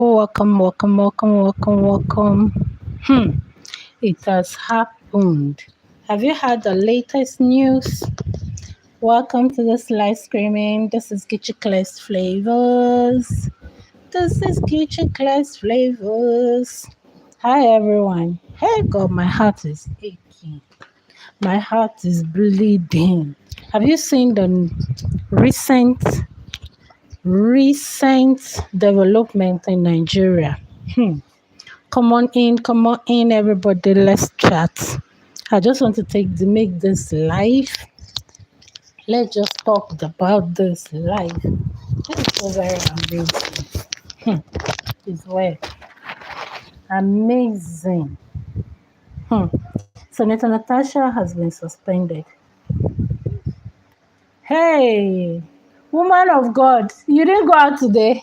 Welcome, welcome, welcome, welcome, welcome. Hmm, it has happened. Have you heard the latest news? Welcome to this live screaming. This is Gucci Class Flavors. This is Gucci Class Flavors. Hi, everyone. Hey, God, my heart is aching. My heart is bleeding. Have you seen the recent development in Nigeria? Come on in, everybody. Let's chat. I just want to make this live. Let's just talk about this live. This is so very amazing. It's well amazing. Senator Natasha has been suspended. Hey, woman of God, you didn't go out today?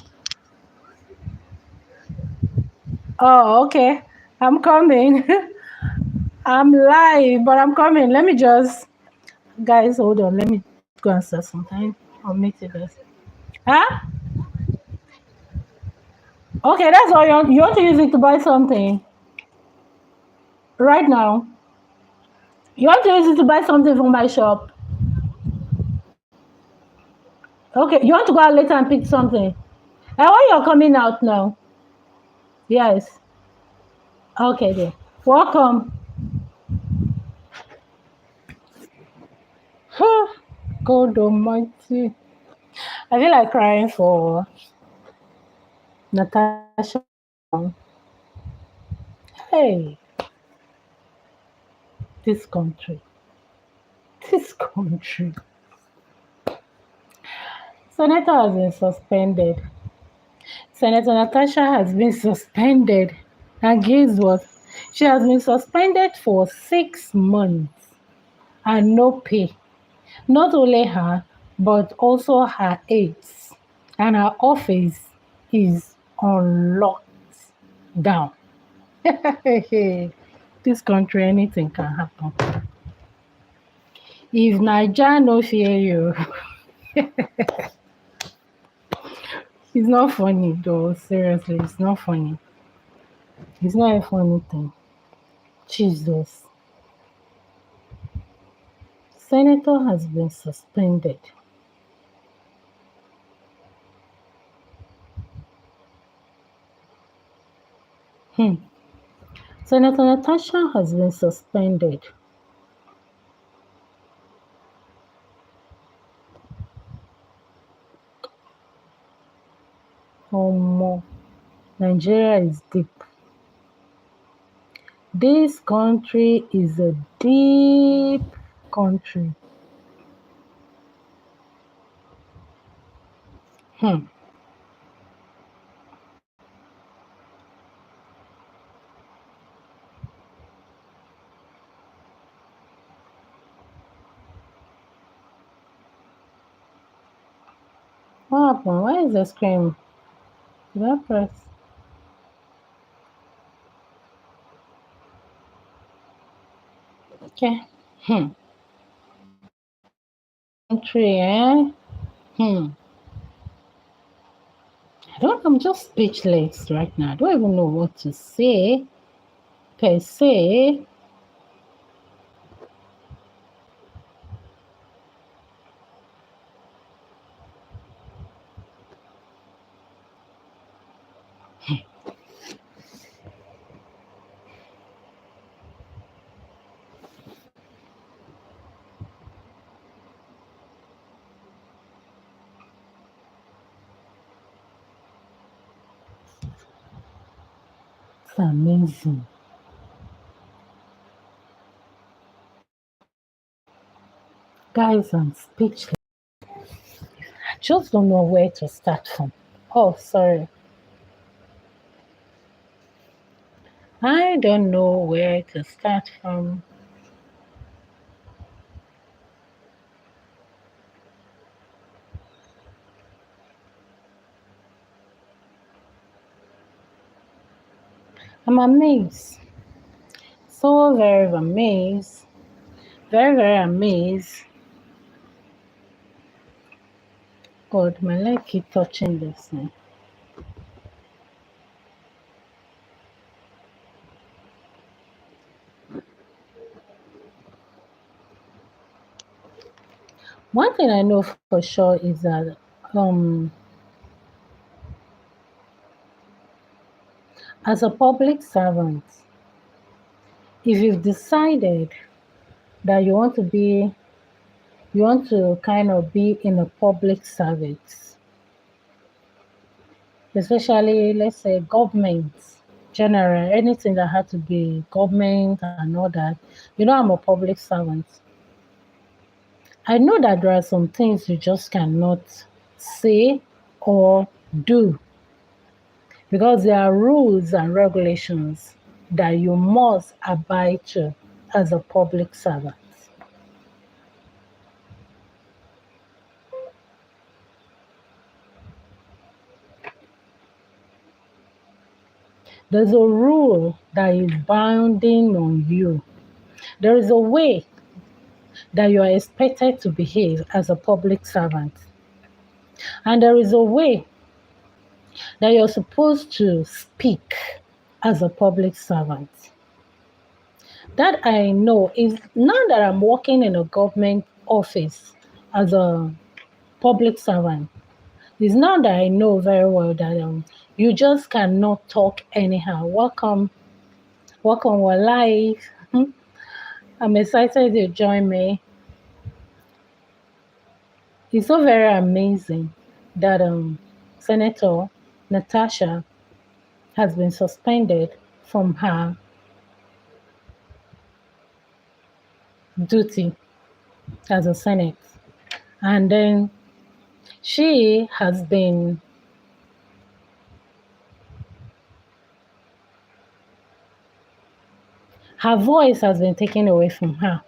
Oh, okay. I'm coming. I'm live, but I'm coming. Let me just, guys, hold on. Let me go and set some time. I'll meet you guys. Huh? Okay, that's all you want to use it to buy something right now. You want to use it to buy something from my shop. Okay, you want to go out later and pick something. And when you're coming out now. Yes. Okay, then. Welcome. God Almighty. I feel like crying for Natasha. Hey, this country. This country. Senator has been suspended. Senator Natasha has been suspended. And guess what? She has been suspended for 6 months and no pay. Not only her, but also her aides. And her office is on lockdown. This country, anything can happen. If Naija no fear you, it's not funny though. Seriously, it's not funny. It's not a funny thing. Jesus. Senator has been suspended. Hmm. Senator Natasha has been suspended. Omo, Nigeria is deep. This country is a deep country. Hmm. What happened? Why is the screen? Did I press? Okay. Hmm. Country, eh? Hmm. I'm just speechless right now. I don't even know what to say per se. It's amazing. Guys, I'm speechless. I just don't know where to start from. Oh, sorry. I don't know where to start from. I'm amazed. So very amazed. Very, very amazed. God, my leg keep touching this thing. One thing I know for sure is that um, as a public servant, if you've decided that you want to kind of be in a public service, especially let's say government, general, anything that had to be government and all that, I'm a public servant. I know that there are some things you just cannot say or do because there are rules and regulations that you must abide to as a public servant. There's a rule that is binding on you. There is a way that you are expected to behave as a public servant. And there is a way that you're supposed to speak as a public servant. That I know is now that I'm working in a government office as a public servant, is now that I know very well that you just cannot talk anyhow. Welcome, we're live. I'm excited you join me. It's so very amazing that Senator Natasha has been suspended from her duty as a Senate. And then she has been, her voice has been taken away from her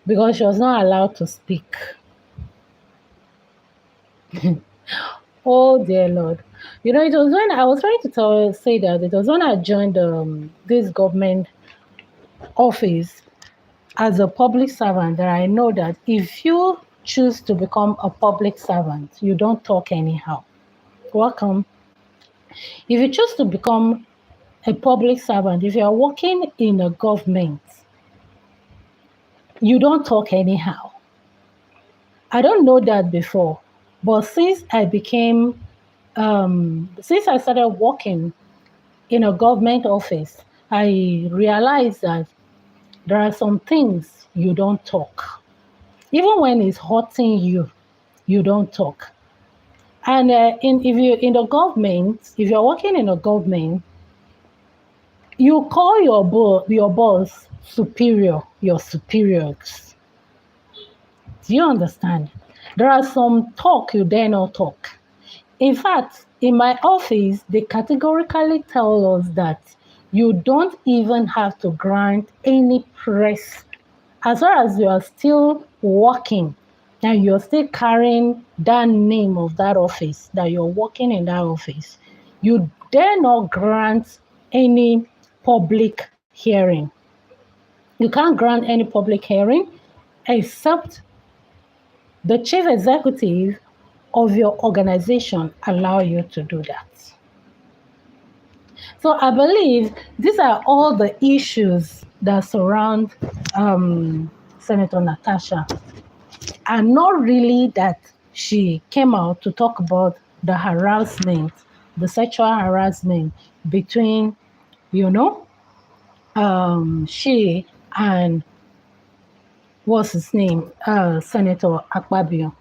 because she was not allowed to speak. Oh dear Lord. It was when I was trying to say that it was when I joined this government office as a public servant that I know that if you choose to become a public servant, you don't talk anyhow. Welcome. If you choose to become a public servant, if you are working in a government, you don't talk anyhow. I don't know that before, but since I started working in a government office, I realized that there are some things you don't talk. Even when it's hurting you, you don't talk. And if you're working in a government, you call your boss superior, your superiors. Do you understand? There are some talk you dare not talk. In fact, in my office, they categorically tell us that you don't even have to grant any press as far as you are still working and you're still carrying that name of that office, that you're working in that office. You dare not grant any public hearing. You can't grant any public hearing except the chief executive of your organization allow you to do that. So I believe these are all the issues that surround Senator Natasha, and not really that she came out to talk about the harassment, the sexual harassment between, you know, she and what's his name, Senator Akpabio.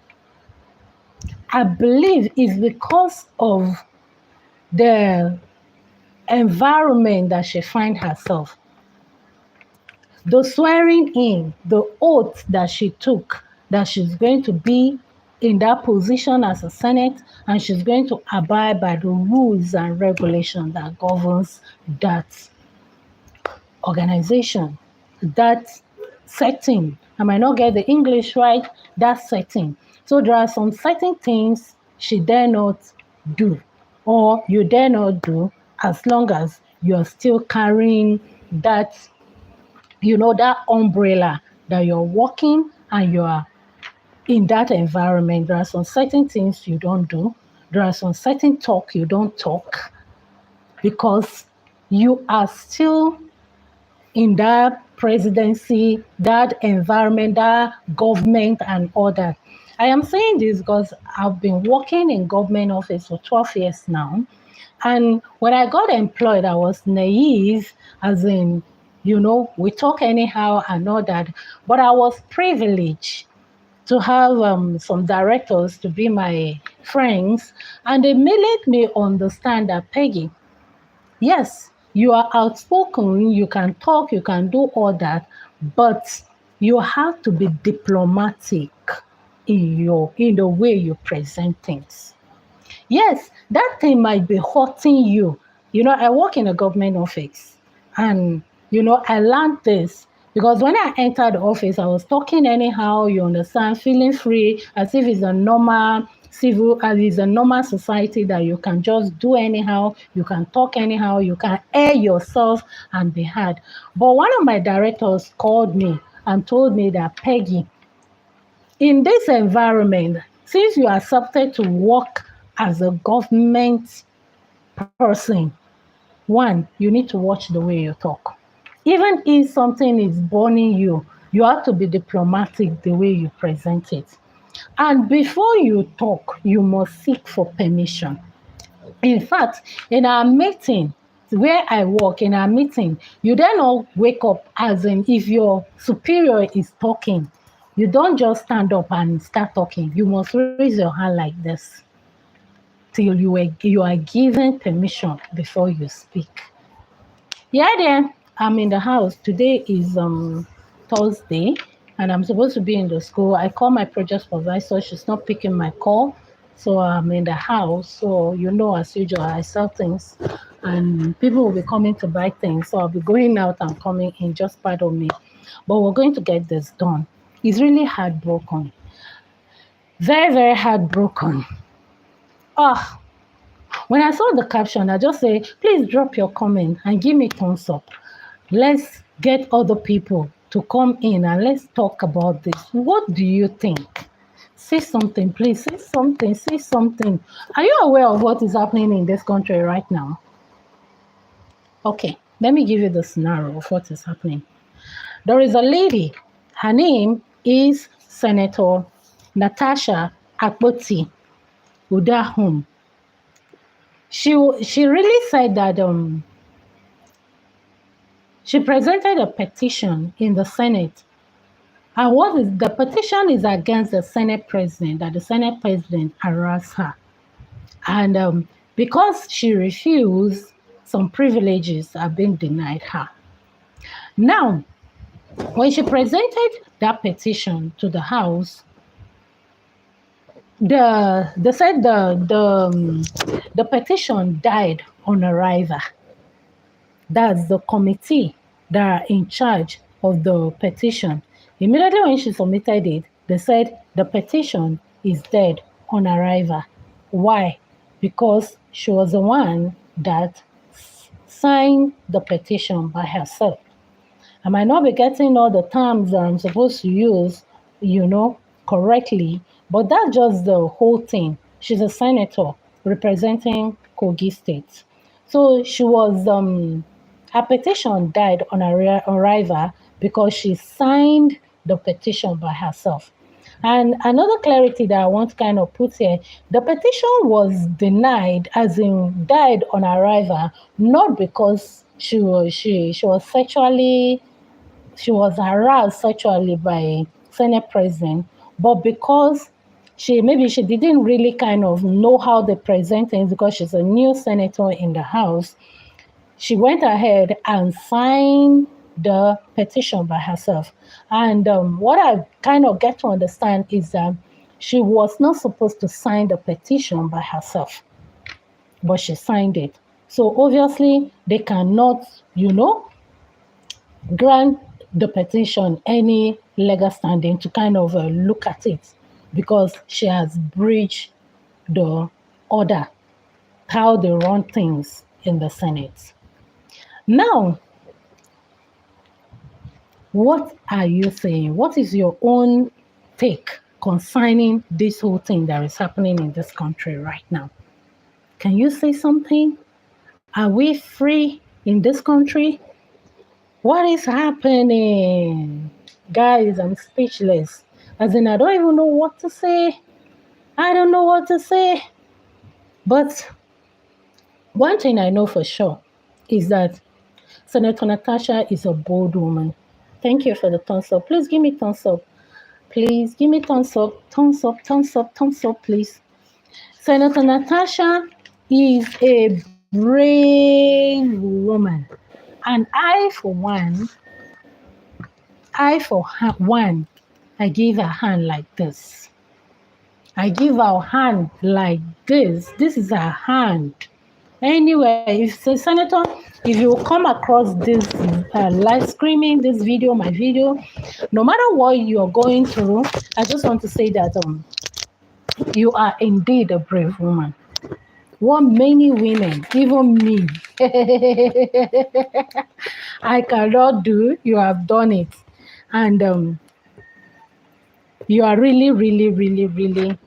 I believe it's because of the environment that she finds herself. The swearing in, the oath that she took, that she's going to be in that position as a Senate and she's going to abide by the rules and regulations that governs that organization, that setting. I might not get the English right, that setting. So there are some certain things she dare not do, or you dare not do, as long as you're still carrying that, that umbrella that you're working and you're in that environment. There are some certain things you don't do. There are some certain talk you don't talk because you are still in that presidency, that environment, that government and all that. I am saying this because I've been working in government office for 12 years now. And when I got employed, I was naive, as in, we talk anyhow and all that. But I was privileged to have some directors to be my friends. And they made me understand that, Peggy, yes, you are outspoken, you can talk, you can do all that, but you have to be diplomatic in the way you present things. Yes, that thing might be hurting you. I work in a government office, and I learned this because when I entered the office, I was talking anyhow, you understand, feeling free, as if it's a normal society that you can just do anyhow, you can talk anyhow, you can air yourself and be heard. But one of my directors called me and told me that, Peggy, in this environment, since you are accepted to work as a government person, one, you need to watch the way you talk. Even if something is burning you have to be diplomatic the way you present it. And before you talk, you must seek for permission. In fact, in our meeting, where I work, in our meeting, you then all wake up, as in if your superior is talking, you don't just stand up and start talking. You must raise your hand like this till you are given permission before you speak. Yeah, then I'm in the house. Today is Thursday, and I'm supposed to be in the school. I call my project supervisor. She's not picking my call, so I'm in the house. So as usual, I sell things, and people will be coming to buy things. So I'll be going out and coming in. Just pardon me, but we're going to get this done. It's really heartbroken, very very heartbroken. Ah, when I saw the caption, I just say, please drop your comment and give me thumbs up. Let's get other people to come in and let's talk about this. What do you think? Say something, please. Say something. Say something. Are you aware of what is happening in this country right now? Okay, let me give you the scenario of what is happening. There is a lady. Her name is Senator Natasha Akpoti-Uduaghan. She really said that she presented a petition in the Senate. And the petition is against the Senate president, that the Senate president harassed her. And because she refused, some privileges have been denied her. Now, when she presented that petition to the House, they said the petition died on arrival. That's the committee that are in charge of the petition. Immediately when she submitted it, they said the petition is dead on arrival. Why? Because she was the one that signed the petition by herself. I might not be getting all the terms that I'm supposed to use, correctly, but that's just the whole thing. She's a senator representing Kogi State. So her petition died on arrival because she signed the petition by herself. And another clarity that I want to kind of put here, the petition was denied, as in died on arrival, not because she was harassed sexually by Senate President, but because she didn't really kind of know how they present things because she's a new senator in the House. She went ahead and signed the petition by herself. And what I kind of get to understand is that she was not supposed to sign the petition by herself, but she signed it. So obviously they cannot, grant the petition any legal standing to kind of look at it because she has breached the order, how they run things in the Senate. Now, what are you saying? What is your own take concerning this whole thing that is happening in this country right now? Can you say something? Are we free in this country? What is happening? Guys, I'm speechless. As in, I don't even know what to say. I don't know what to say. But one thing I know for sure is that Senator Natasha is a bold woman. Thank you for the thumbs up. Please give me thumbs up. Please give me thumbs up, thumbs up, thumbs up, thumbs up, please. Senator Natasha is a brave woman. And I, for one, I give her hand like this. I give her hand like this. This is her hand. Anyway, if say, Senator, if you come across this live streaming, this video, my video, no matter what you're going through, I just want to say that you are indeed a brave woman. What many women, even me, I cannot do, you have done it. And you are really, really, really, really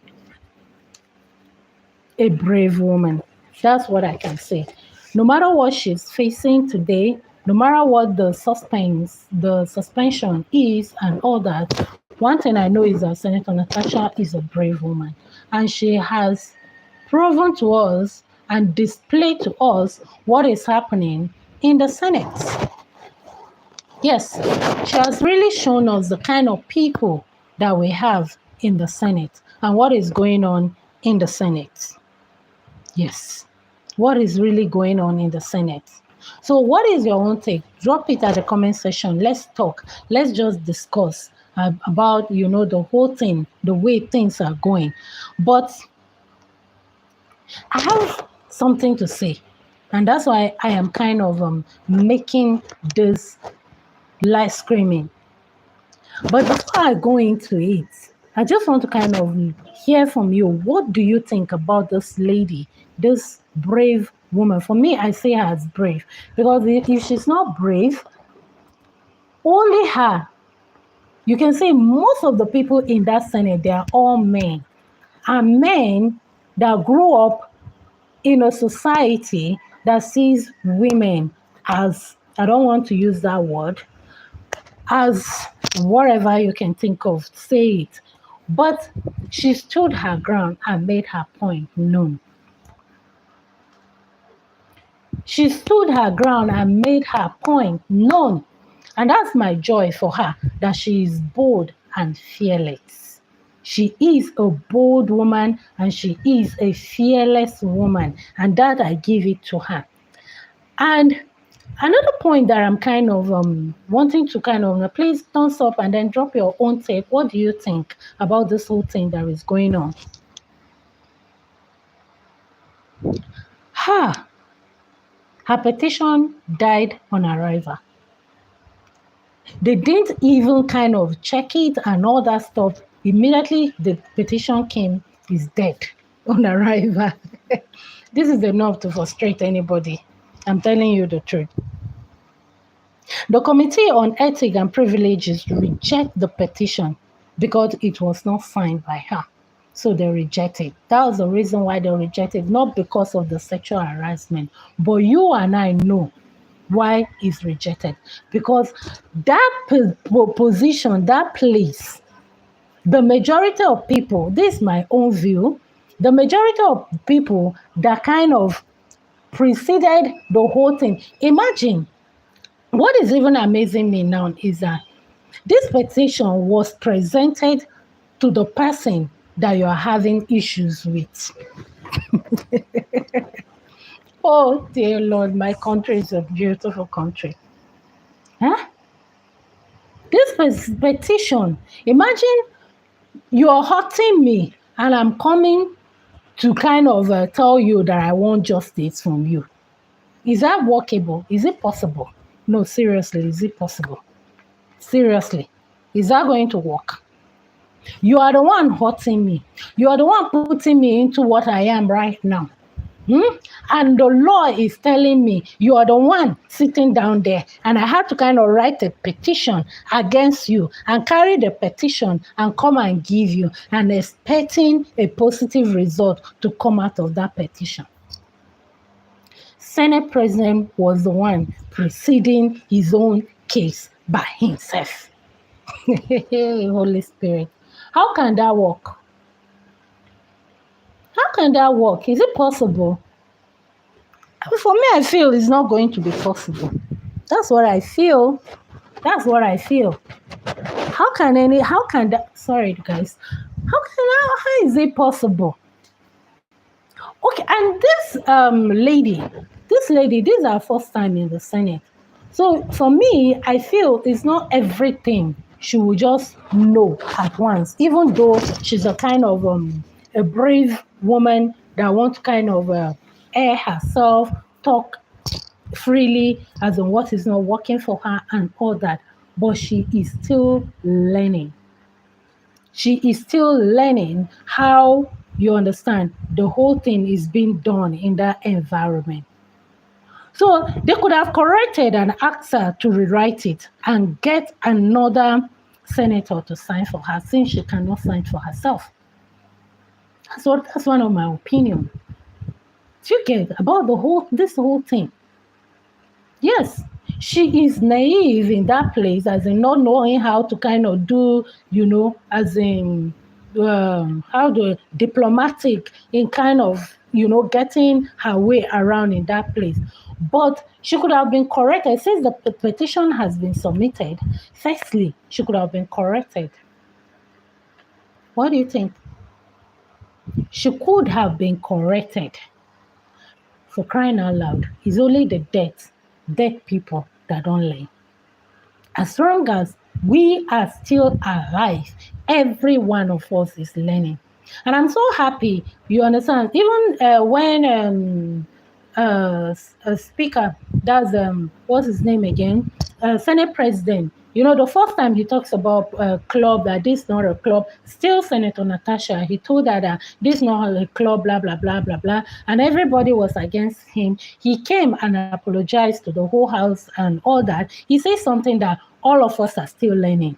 a brave woman. That's what I can say. No matter what she's facing today, no matter what the suspension is and all that, one thing I know is that Senator Natasha is a brave woman. And she has proven to us and displayed to us what is happening in the Senate. Yes, she has really shown us the kind of people that we have in the Senate and what is going on in the Senate. Yes, what is really going on in the Senate? So what is your own take? Drop it at the comment section. Let's talk. Let's just discuss about, the whole thing, the way things are going. But I have something to say. And that's why I am kind of making this live screaming. But before I go into it, I just want to kind of hear from you. What do you think about this lady, this brave woman? For me, I say her as brave because if she's not brave, only her. You can say most of the people in that Senate, they are all men. And men that grew up in a society that sees women as, I don't want to use that word, as whatever you can think of, say it. But she stood her ground and made her point known. She stood her ground and made her point known. And that's my joy for her, that she is bold and fearless. She is a bold woman and she is a fearless woman. And that I give it to her. And another point that I'm kind of wanting to kind of, please thumbs up and then drop your own take. What do you think about this whole thing that is going on? Her petition died on arrival. They didn't even kind of check it and all that stuff. Immediately the petition came, is dead on arrival. This is enough to frustrate anybody. I'm telling you the truth. The Committee on Ethics and Privileges reject the petition because it was not signed by her. So they rejected. That was the reason why they rejected, not because of the sexual harassment. But you and I know why it's rejected. Because that position, that place, the majority of people, this is my own view, the majority of people that kind of preceded the whole thing. Imagine, what is even amazing me now is that this petition was presented to the person that you are having issues with. Oh, dear Lord, my country is a beautiful country. Huh? This petition, imagine you're hurting me and I'm coming to kind of tell you that I want justice from you. Is that workable? Is it possible? No, seriously, is it possible? Seriously, is that going to work? You are the one hurting me. You are the one putting me into what I am right now. And the law is telling me you are the one sitting down there. And I had to kind of write a petition against you and carry the petition and come and give you and expecting a positive result to come out of that petition. Senate President was the one preceding his own case by himself. Holy Spirit. How can that work? How can that work? Is it possible? For me, I feel it's not going to be possible. That's what I feel. That's what I feel. How can that, sorry guys, how is it possible? Okay, and this lady, this is her first time in the Senate. So for me, I feel it's not everything she will just know at once, even though she's a kind of a brave woman that wants to kind of air herself, talk freely as in what is not working for her and all that. But she is still learning. She is still learning how, you understand, the whole thing is being done in that environment. So they could have corrected and asked her to rewrite it and get another senator to sign for her, since she cannot sign for herself. So that's one of my opinion. Do you get about this whole thing? Yes, she is naive in that place, as in not knowing how to kind of do, as in how the diplomatic in kind of, getting her way around in that place. But she could have been corrected since the petition has been submitted. Firstly, she could have been corrected. What do you think? She could have been corrected. For crying out loud, it's only the dead people that don't learn. As long as we are still alive, every one of us is learning. And I'm so happy, you understand, even when a speaker, that's, what's his name again? Senate President, the first time he talks about a club, that this is not a club, still Senator Natasha, he told her that this is not a club, blah, blah, blah, blah, blah. And everybody was against him. He came and apologized to the whole house and all that. He says something that all of us are still learning.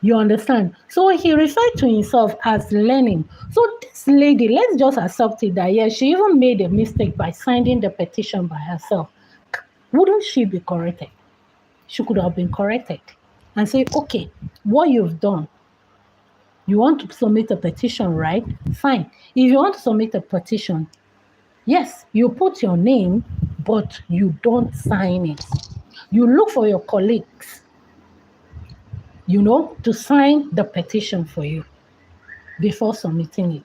You understand? So he referred to himself as learning. So this lady, let's just accept it that, yes, she even made a mistake by signing the petition by herself. Wouldn't she be corrected? She could have been corrected and say, okay, what you've done, you want to submit a petition, right? Fine. If you want to submit a petition, yes, you put your name, but you don't sign it. You look for your colleagues, to sign the petition for you before submitting it.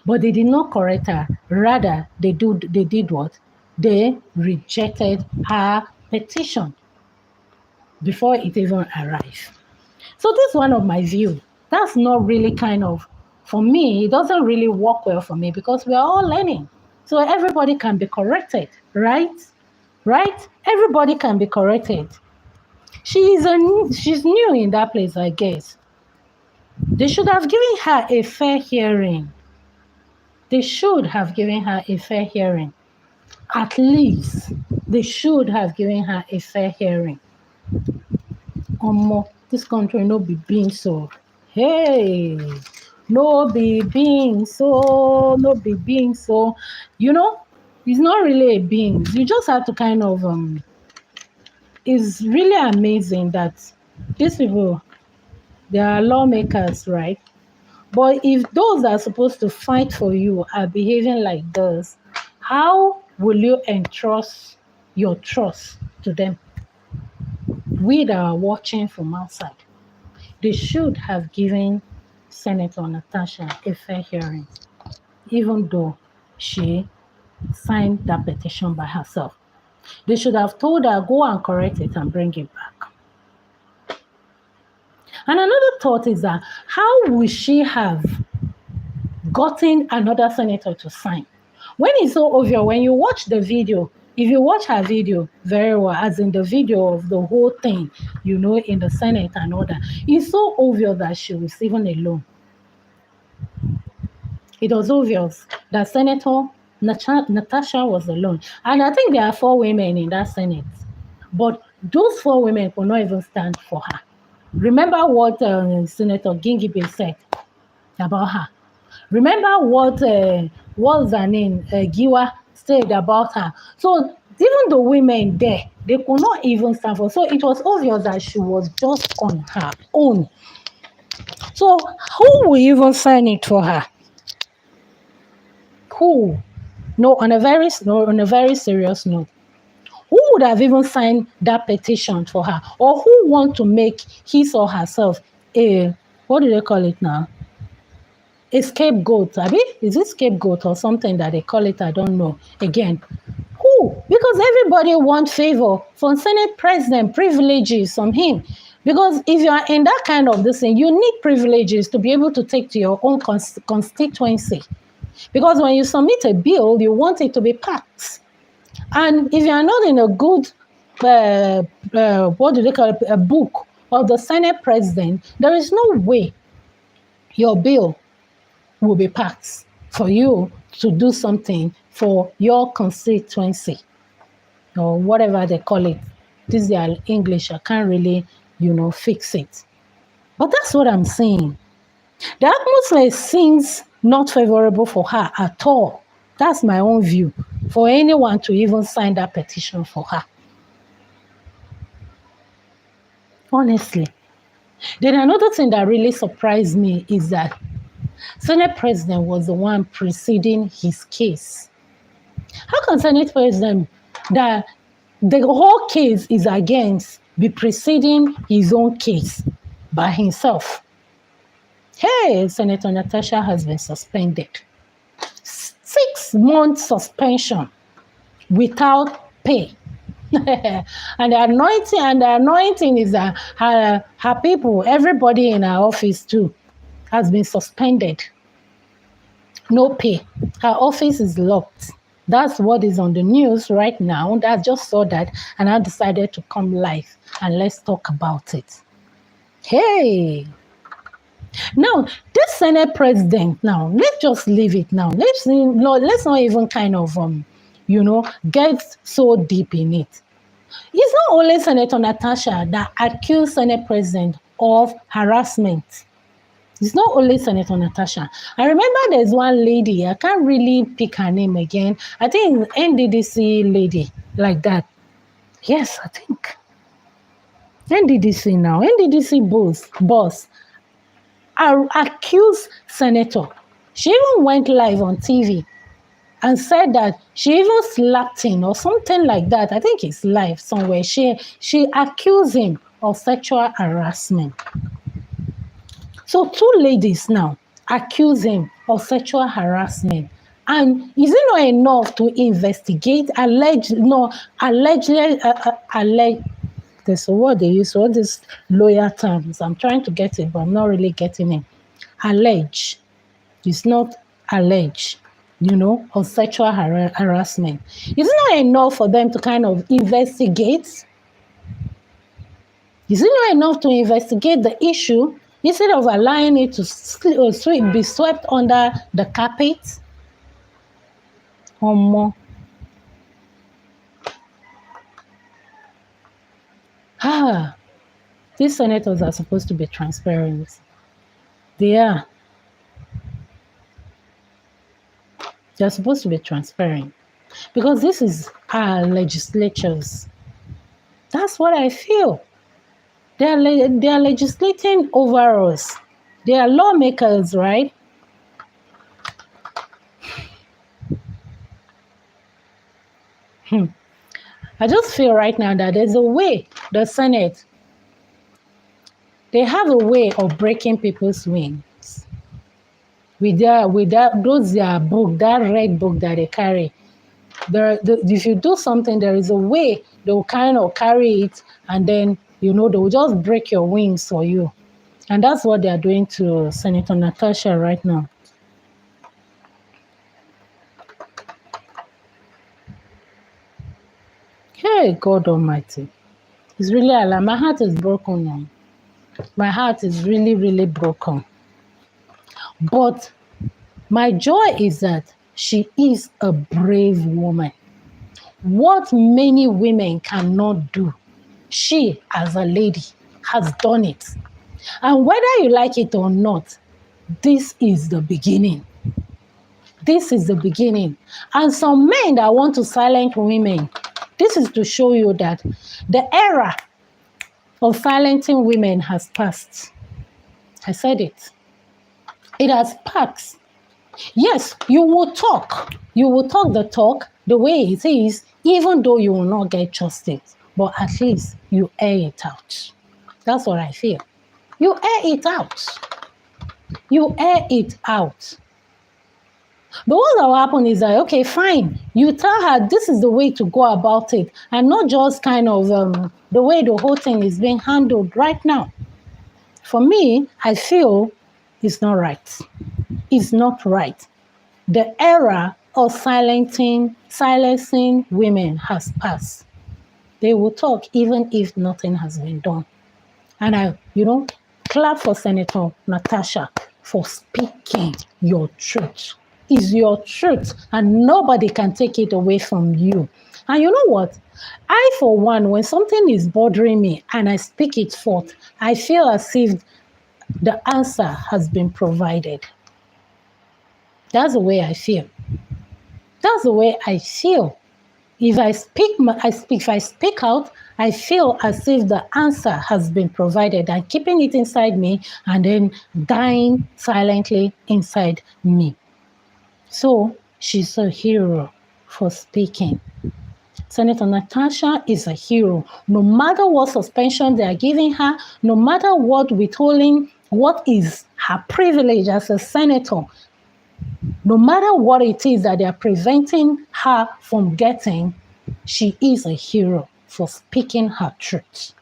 But they did not correct her. Rather, they did what? They rejected her petition before it even arrived. So this is one of my views. That's not really kind of, for me, it doesn't really work well for me, because we are all learning. So everybody can be corrected, right? Right? Everybody can be corrected. She's new in that place, I guess. They should have given her a fair hearing. They should have given her a fair hearing. At least they should have given her a fair hearing. This country no be being so. Hey, no be being so. It's not really a being. You just have to kind of it's really amazing that these people, they are lawmakers, right? But if those that are supposed to fight for you are behaving like this, how will you entrust your trust to them? We that are watching from outside, they should have given Senator Natasha a fair hearing, even though she signed that petition by herself. They should have told her, go and correct it and bring it back. And another thought is that, how would she have gotten another senator to sign? When it's so obvious, when you watch the video, if you watch her video very well, as in the video of the whole thing, in the Senate and all that, it's so obvious that she was even alone. It was obvious that Senator Natasha was alone. And I think there are 4 women in that Senate. But those 4 women could not even stand for her. Remember what Senator Gingibe said about her. Remember what was her name, Giwa, said about her. So even the women there, They could not even stand for. So it was obvious that she was just on her own. So who will even sign it for her? Who? No, on a very serious note, who would have even signed that petition for her, or who want to make his or herself a, what do they call it now? A scapegoat. Is it scapegoat or something that they call it? I don't know. Again, who? Because everybody wants favor from Senate President, privileges from him. Because if you are in that kind of this thing, you need privileges to be able to take to your own constituency. Because when you submit a bill, you want it to be passed. And if you are not in a good, what do they call it, a book of the Senate President, there is no way your bill will be passed for you to do something for your constituency or whatever they call it. This is their English. I can't really, fix it. But that's what I'm saying. The atmosphere seems not favorable for her at all. That's my own view. For anyone to even sign that petition for her. Honestly. Then another thing that really surprised me is that Senate President was the one preceding his case. How can Senate President that the whole case is against be preceding his own case by himself? Hey, Senator Natasha has been suspended. 6 months suspension without pay. And the anointing is that her people, everybody in her office too, has been suspended. No pay. Her office is locked. That's what is on the news right now. I just saw that and I decided to come live and let's talk about it. Hey! Now, this Senate President, now, let's just leave it now. Let's not even kind of, get so deep in it. It's not only Senator Natasha that accused Senate President of harassment. It's not only Senator Natasha. I remember there's one lady, I can't really pick her name again. I think it's NDDC lady, like that. Yes, I think. NDDC now, NDDC boss accused Senator. She even went live on TV and said that she even slapped him or something like that. I think it's live somewhere. She accused him of sexual harassment. So 2 ladies now accuse him of sexual harassment. And is it not enough to investigate? Allegedly, there's a word they use, all these lawyer terms. I'm trying to get it, but I'm not really getting it. Allege. It's not allege, of sexual harassment. Is it not enough for them to kind of investigate? Is it not enough to investigate the issue instead of allowing it to be swept under the carpet? Or more? These senators are supposed to be transparent. They are. They're supposed to be transparent. Because this is our legislatures. That's what I feel. They are legislating over us. They are lawmakers, right? I just feel right now that there's a way the Senate, they have a way of breaking people's wings. With that book, that red book that they carry. If you do something, there is a way they will kind of carry it and then, they will just break your wings for you. And that's what they are doing to Senator Natasha right now. Hey, God Almighty. It's really alarming. My heart is broken now. My heart is really, really broken. But my joy is that she is a brave woman. What many women cannot do, she, as a lady, has done it. And whether you like it or not, this is the beginning. This is the beginning. And some men that want to silence women, This is to show you that the era of silencing women has passed. I said it. It has passed. Yes, you will talk. You will talk the talk the way it is, even though you will not get justice. But at least you air it out. That's what I feel. You air it out. You air it out. But what will happen is that, okay, fine. You tell her this is the way to go about it, and not just kind of the way the whole thing is being handled right now. For me, I feel it's not right. It's not right. The era of silencing women has passed. They will talk even if nothing has been done. And I, clap for Senator Natasha for speaking your truth. It's your truth, and nobody can take it away from you. And you know what? I, for one, when something is bothering me and I speak it forth, I feel as if the answer has been provided. That's the way I feel. That's the way I feel. If I speak out, I feel as if the answer has been provided, and keeping it inside me and then dying silently inside me. So she's a hero for speaking. Senator Natasha is a hero. No matter what suspension they are giving her, no matter what withholding, what is her privilege as a senator, no matter what it is that they are preventing her from getting, she is a hero for speaking her truth.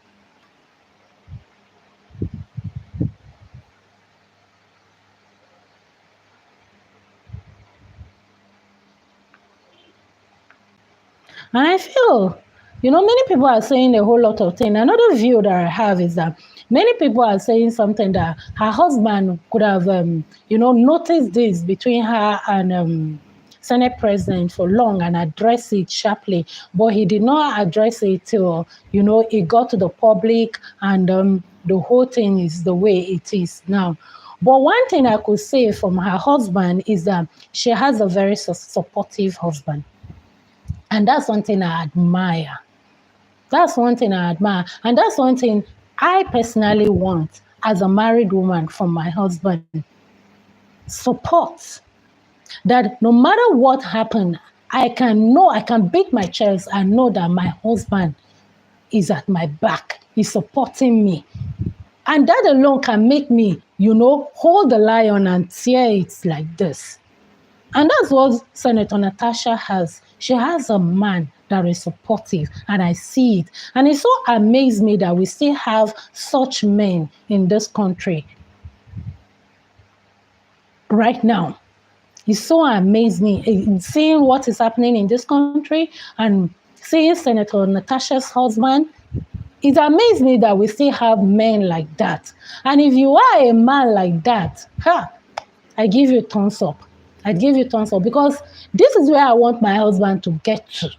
And I feel, many people are saying a whole lot of things. Another view that I have is that many people are saying something that her husband could have, noticed this between her and Senate President for long and address it sharply, but he did not address it till, it got to the public, and the whole thing is the way it is now. But one thing I could say from her husband is that she has a very supportive husband. And that's one thing I admire. That's one thing I admire. And that's one thing I personally want as a married woman from my husband. Support. That no matter what happened, I can beat my chest and know that my husband is at my back. He's supporting me. And that alone can make me, hold the lion and tear it like this. And that's what Senator Natasha has. She has a man that is supportive, and I see it. And it so amazed me that we still have such men in this country right now. It so amazed me seeing what is happening in this country and seeing Senator Natasha's husband. It amazed me that we still have men like that. And if you are a man like that, I give you thumbs up. I'd give you thumbs up, because this is where I want my husband to get to.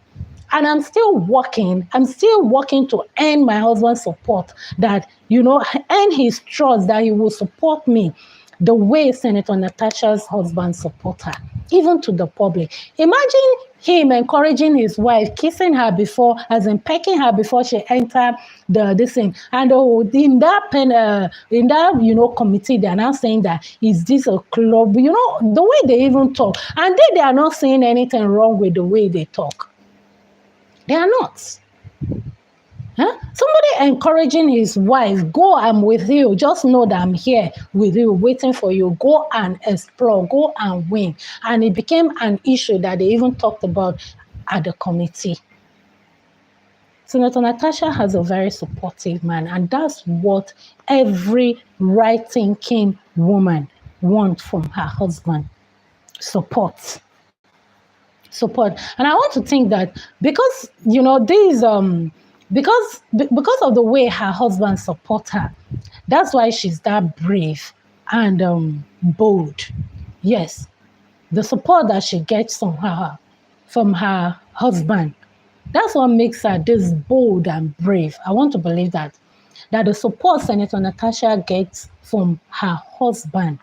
And I'm still working to earn my husband's support, that, earn his trust that he will support me the way Senator Natasha's husband supports her, even to the public. Imagine him encouraging his wife, kissing her before, as in pecking her before she entered this thing. And in that committee, they are now saying that, is this a club? The way they even talk. And they are not saying anything wrong with the way they talk. They are not. Somebody encouraging his wife, go, I'm with you. Just know that I'm here with you, waiting for you. Go and explore, go and win. And it became an issue that they even talked about at the committee. Senator Natasha has a very supportive man, and that's what every right-thinking woman wants from her husband. Support. And I want to think that because, because of the way her husband supports her, that's why she's that brave and bold. Yes, the support that she gets from her husband, that's what makes her this bold and brave. I want to believe that the support Senator Natasha gets from her husband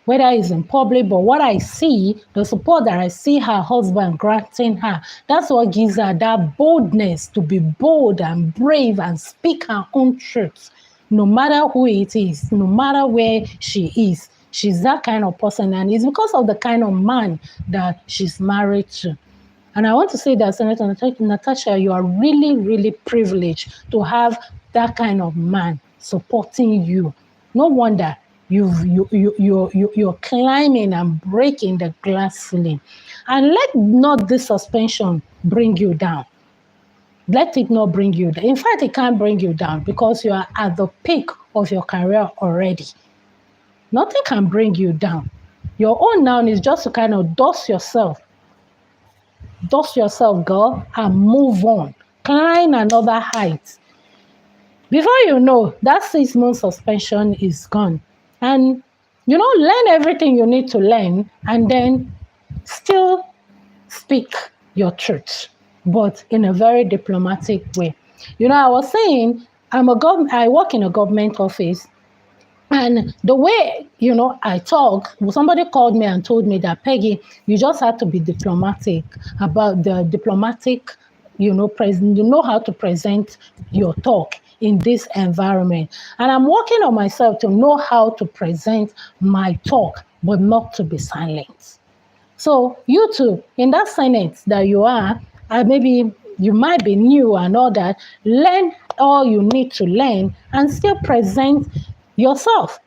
whether it's in public, but what I see, the support that I see her husband granting her, that's what gives her that boldness to be bold and brave and speak her own truth. No matter who it is, no matter where she is, she's that kind of person. And it's because of the kind of man that she's married to. And I want to say that, Senator Natasha, you are really, really privileged to have that kind of man supporting you. No wonder you're climbing and breaking the glass ceiling. And let not this suspension bring you down. Let it not bring you down. In fact, it can't bring you down because you are at the peak of your career already. Nothing can bring you down. Your own now is just to kind of dust yourself, girl, and move on. Climb another height. Before you know, that 6-month suspension is gone. And, learn everything you need to learn and then still speak your truth, but in a very diplomatic way. I was saying, I work in a government office. And the way, I talk, somebody called me and told me that, Peggy, you just have to be diplomatic about the diplomatic, you know how to present your talk in this environment. And I'm working on myself to know how to present my talk, but not to be silent. So you too, in that Senate that you are, maybe you might be new and all that, learn all you need to learn and still present yourself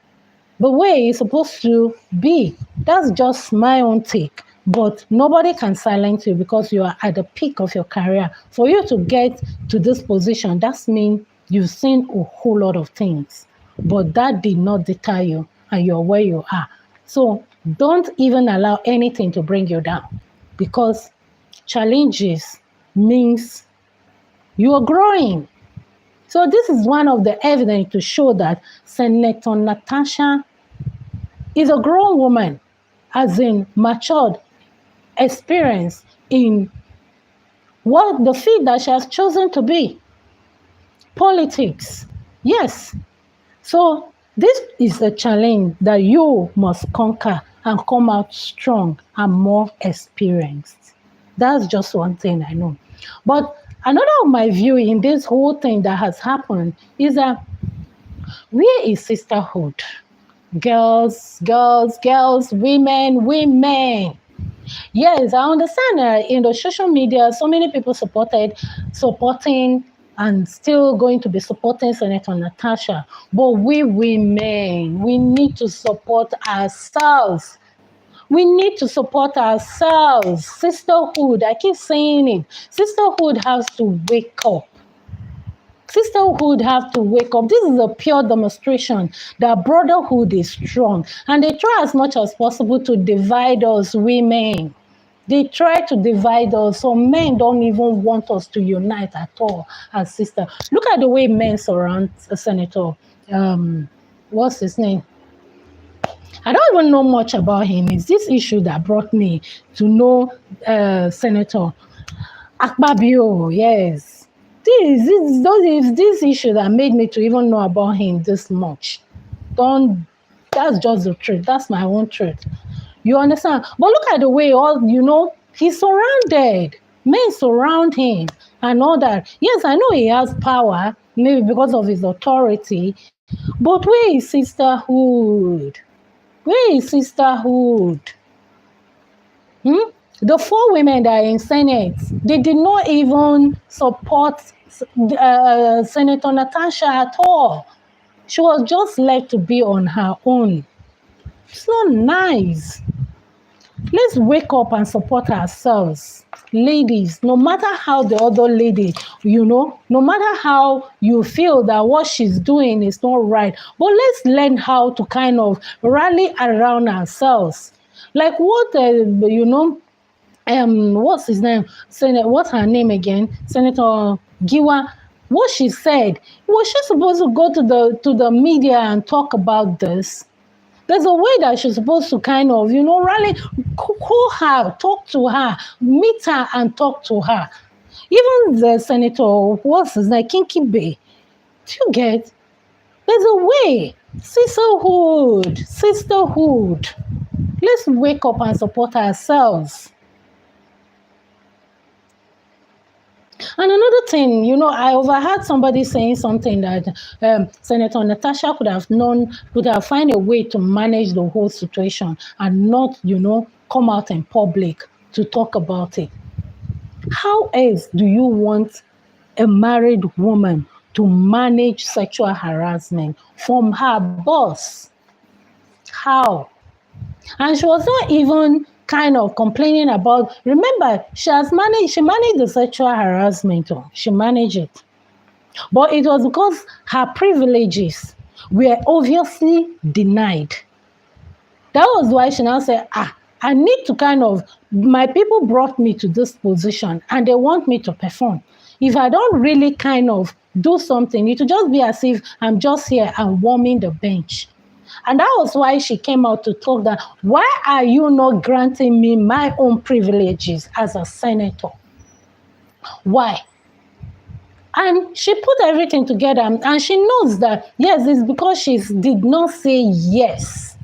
the way it's supposed to be. That's just my own take. But nobody can silence you because you are at the peak of your career. For you to get to this position, that means you've seen a whole lot of things. But that did not deter you, and you're where you are. So don't even allow anything to bring you down, because challenges means you are growing. So this is one of the evidence to show that Senator Natasha is a grown woman, as in matured, experienced in what the field that she has chosen to be. Politics. Yes. So this is a challenge that you must conquer and come out strong and more experienced. That's just one thing I know. But another of my view in this whole thing that has happened is that where is sisterhood? Girls, women. Yes, I understand that in the social media, so many people supporting and still going to be supporting Senator Natasha. But we women, we need to support ourselves. We need to support ourselves. Sisterhood, I keep saying it. Sisterhood has to wake up. Sisterhood have to wake up. This is a pure demonstration that brotherhood is strong. And they try as much as possible to divide us women. They try to divide us. So men don't even want us to unite at all as sisters. Look at the way men surround Senator. What's his name? I don't even know much about him. It's this issue that brought me to know Senator Akpoti-Uduaghan. Yes. This issue that made me to even know about him this much. That's just the truth. That's my own truth. You understand? But look at the way he's surrounded. Men surround him and all that. Yes, I know he has power, maybe because of his authority. But where is sisterhood? Where is sisterhood? The 4 women that are in Senate, they did not even support Senator Natasha at all. She was just left to be on her own. It's not nice. Let's wake up and support ourselves. Ladies, no matter how the other lady, no matter how you feel that what she's doing is not right, but let's learn how to kind of rally around ourselves. Like what, what's his name? What's her name again? Senator Giwa. What she said, was she supposed to go to the media and talk about this? There's a way that she's supposed to kind of, rally, call her, talk to her, meet her and talk to her. Even the senator, what's his name, Kinky Bay. Do you get? There's a way. Sisterhood, sisterhood. Let's wake up and support ourselves. And another thing, I overheard somebody saying something that Senator Natasha could have find a way to manage the whole situation and not, come out in public to talk about it. How else do you want a married woman to manage sexual harassment from her boss? How? And she was not even kind of complaining about, remember, she managed the sexual harassment. She managed it. But it was because her privileges were obviously denied. That was why she now said, I need to my people brought me to this position and they want me to perform. If I don't really kind of do something, it will just be as if I'm just here and warming the bench. And that was why she came out to talk that, why are you not granting me my own privileges as a senator? Why? And she put everything together and she knows that, yes, it's because she did not say yes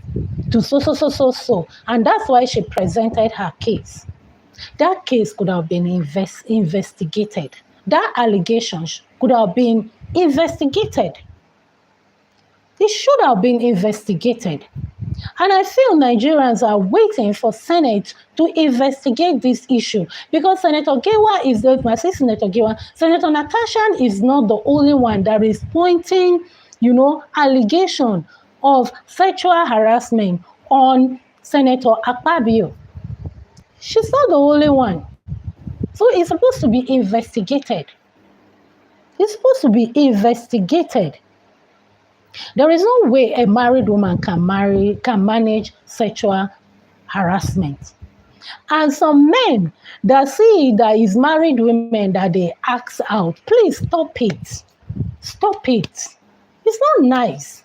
to so. And that's why she presented her case. That case could have been investigated. That allegation could have been investigated. It should have been investigated. And I feel Nigerians are waiting for Senate to investigate this issue because Senator Gewa is my sister Senator Gewa. Senator Natasha is not the only one that is pointing, allegation of sexual harassment on Senator Akpabio. She's not the only one. So it's supposed to be investigated. It's supposed to be investigated. There is no way a married woman can manage sexual harassment. And some men that see that is married women that they ask out, please stop it. Stop it. It's not nice.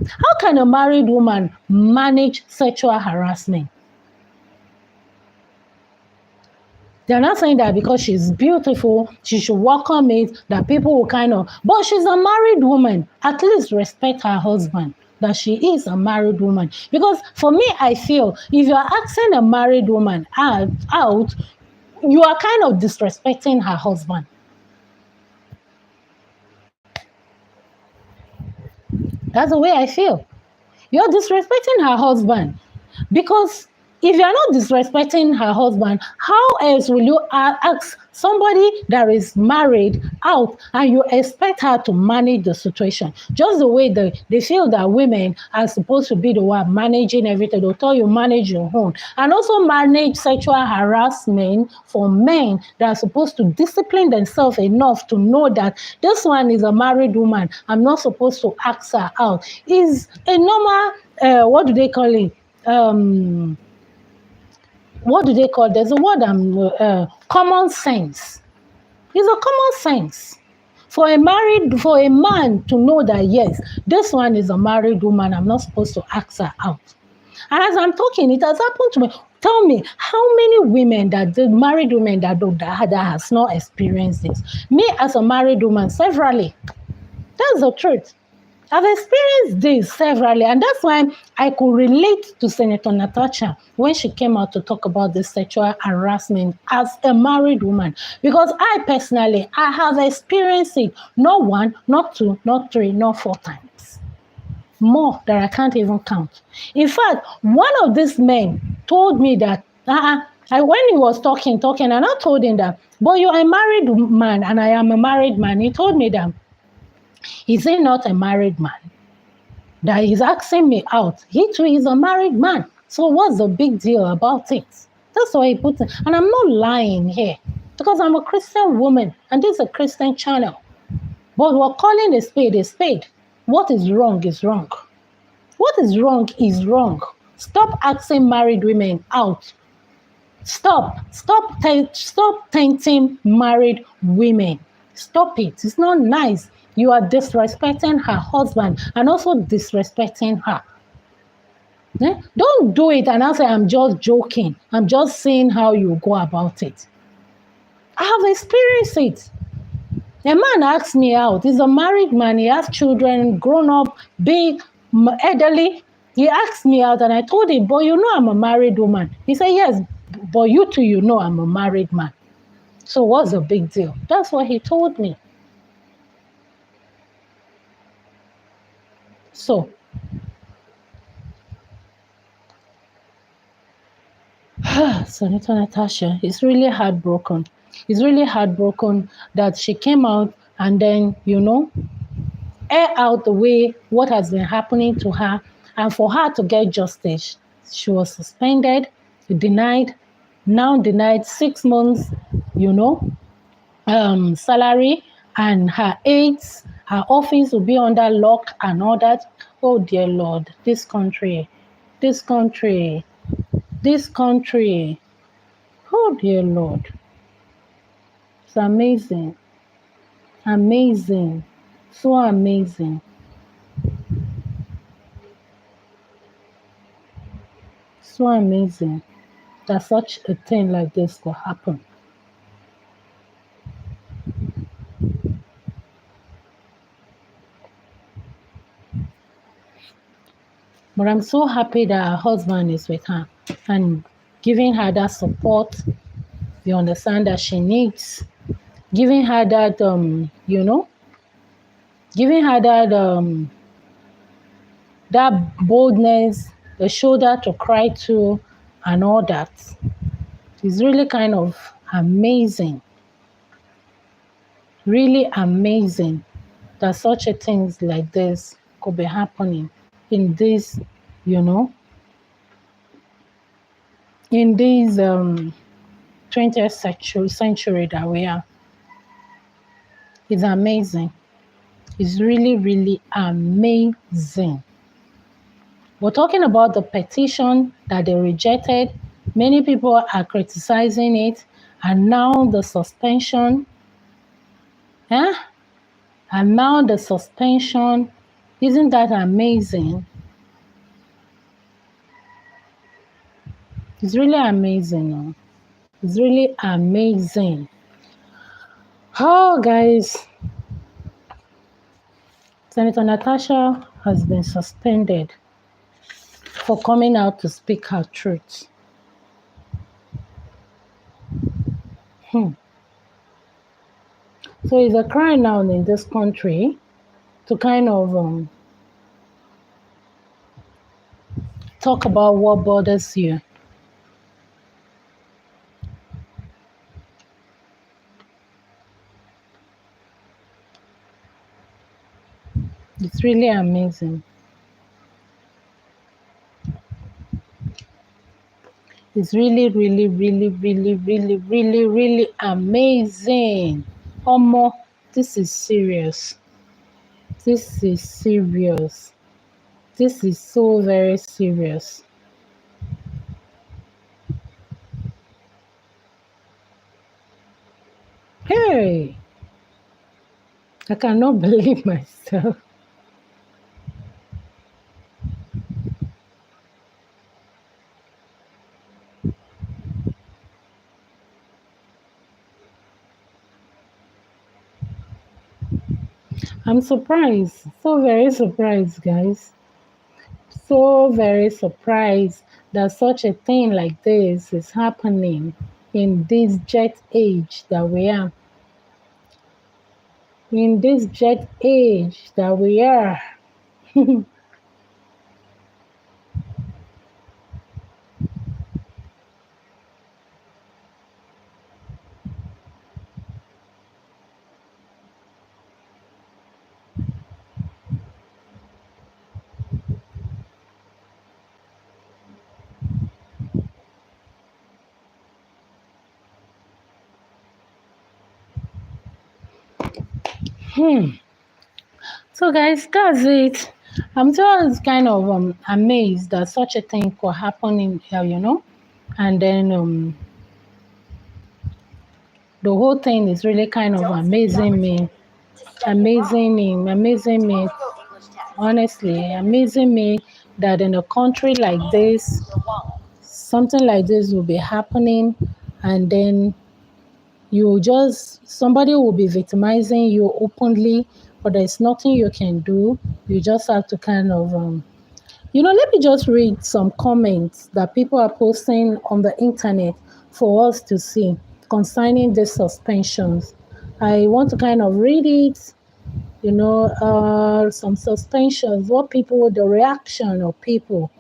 How can a married woman manage sexual harassment? They're not saying that because she's beautiful, she should welcome it, that people will but she's a married woman. At least respect her husband, that she is a married woman. Because for me, I feel if you're asking a married woman out, you are kind of disrespecting her husband. That's the way I feel. You're disrespecting her husband because if you're not disrespecting her husband, how else will you ask somebody that is married out and you expect her to manage the situation? Just the way they feel that women are supposed to be the one managing everything. They'll tell you manage your own. And also manage sexual harassment for men that are supposed to discipline themselves enough to know that this one is a married woman. I'm not supposed to ask her out. Is a normal, what do they call it? What do they call it? There's a word, common sense. It's a common sense for a man to know that, yes, this one is a married woman. I'm not supposed to ask her out. And as I'm talking, it has happened to me. Tell me, how many women the married women that has not experienced this? Me as a married woman, severally. That's the truth. I've experienced this severally, and that's why I could relate to Senator Natasha when she came out to talk about the sexual harassment as a married woman. Because I personally, I have experienced it not one, not two, not three, not 4 times. More that I can't even count. In fact, one of these men told me that, when he was talking, and I told him that, but you're a married man and I am a married man. He told me that, is he not a married man that he's asking me out? He too is a married man. So what's the big deal about it? That's why he put it. And I'm not lying here because I'm a Christian woman and this is a Christian channel. But we're calling a spade a spade. What is wrong is wrong. What is wrong is wrong. Stop asking married women out. Stop tempting married women. Stop it. It's not nice. You are disrespecting her husband and also disrespecting her. Don't do it and I'll say, I'm just joking. I'm just saying how you go about it. I have experienced it. A man asked me out. He's a married man. He has children, grown up, big, elderly. He asked me out and I told him, but you know I'm a married woman. He said, yes, but you too, you know I'm a married man. So what's the big deal? That's what he told me. So, Senator Natasha is really heartbroken. It's really heartbroken that she came out and then, air out the way what has been happening to her. And for her to get justice, she was suspended, now denied 6 months, salary, and her aides, her office will be under lock and all that. Oh dear Lord, this country, this country, this country. Oh dear Lord. It's amazing. Amazing. So amazing. So amazing that such a thing like this could happen. But I'm so happy that her husband is with her and giving her that support, you understand, that she needs, giving her that, giving her that boldness, the shoulder to cry to, and all that. It's really kind of amazing, really amazing that such a things like this could be happening in this, you know, in this 20th century that we are. It's amazing. It's really, really amazing. We're talking about the petition that they rejected. Many people are criticizing it. And now the suspension. Eh? And now the suspension. Isn't that amazing? It's really amazing. No? It's really amazing. Oh, guys. Senator Natasha has been suspended for coming out to speak her truth. So it's a crime now in this country to kind of talk about what bothers you. It's really amazing. It's really, really, really, really, really, really, really amazing. Omo, this is serious. This is serious. This is so very serious. Hey, I cannot believe myself. I'm surprised. So very surprised, guys. So very surprised that such a thing like this is happening in this jet age that we are. In this jet age that we are. So guys, that's it. I'm just kind of amazed that such a thing could happen in here, and then the whole thing is really kind of amazing me, honestly, amazing me that in a country like this, something like this will be happening, and then You just, somebody will be victimizing you openly, but there's nothing you can do. You just have to kind of, let me just read some comments that people are posting on the internet for us to see concerning these suspensions. I want to kind of read it, some suspensions, what people, the reaction of people,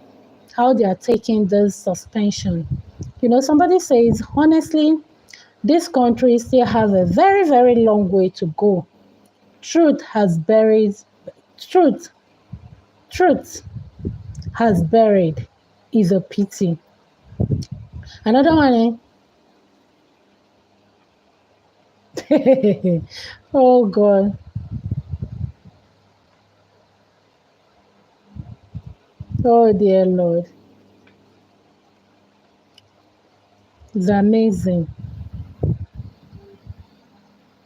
how they are taking this suspension. Somebody says, honestly, this country still have a very, very long way to go. Truth has buried, truth, truth has buried is a pity. Another one, oh God, oh dear Lord, it's amazing.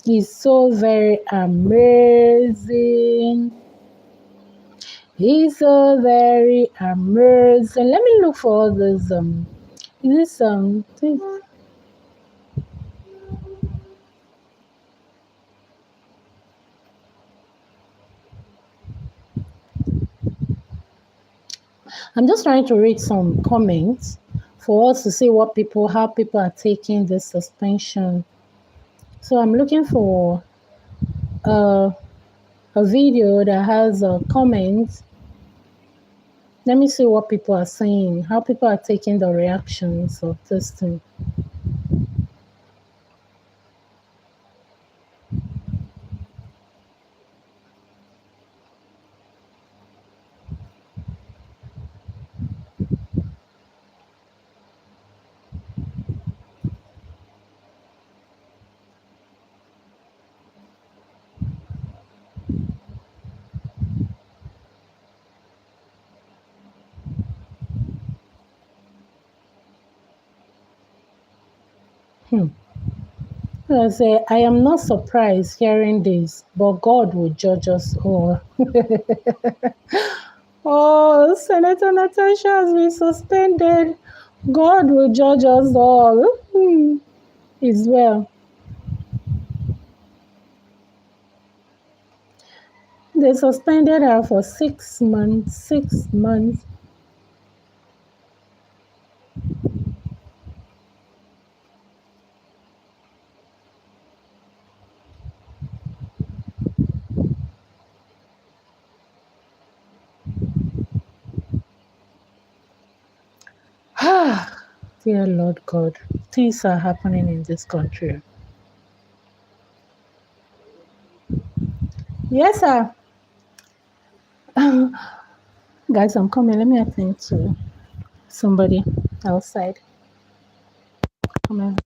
He's so very amazing. He's so very amazing. Let me look for all this. Is this I'm just trying to read some comments for us to see how people are taking this suspension. So I'm looking for uh, a video that has a comment. Let me see what people are saying, how people are taking the reactions of this thing. Hmm. I say, I am not surprised hearing this, but God will judge us all. Oh, Senator Natasha has been suspended. God will judge us all. Is well. They suspended her for 6 months. 6 months. Ah, dear Lord God, things are happening in this country. Yes, sir. Guys, I'm coming. Let me attend to somebody outside. Come on.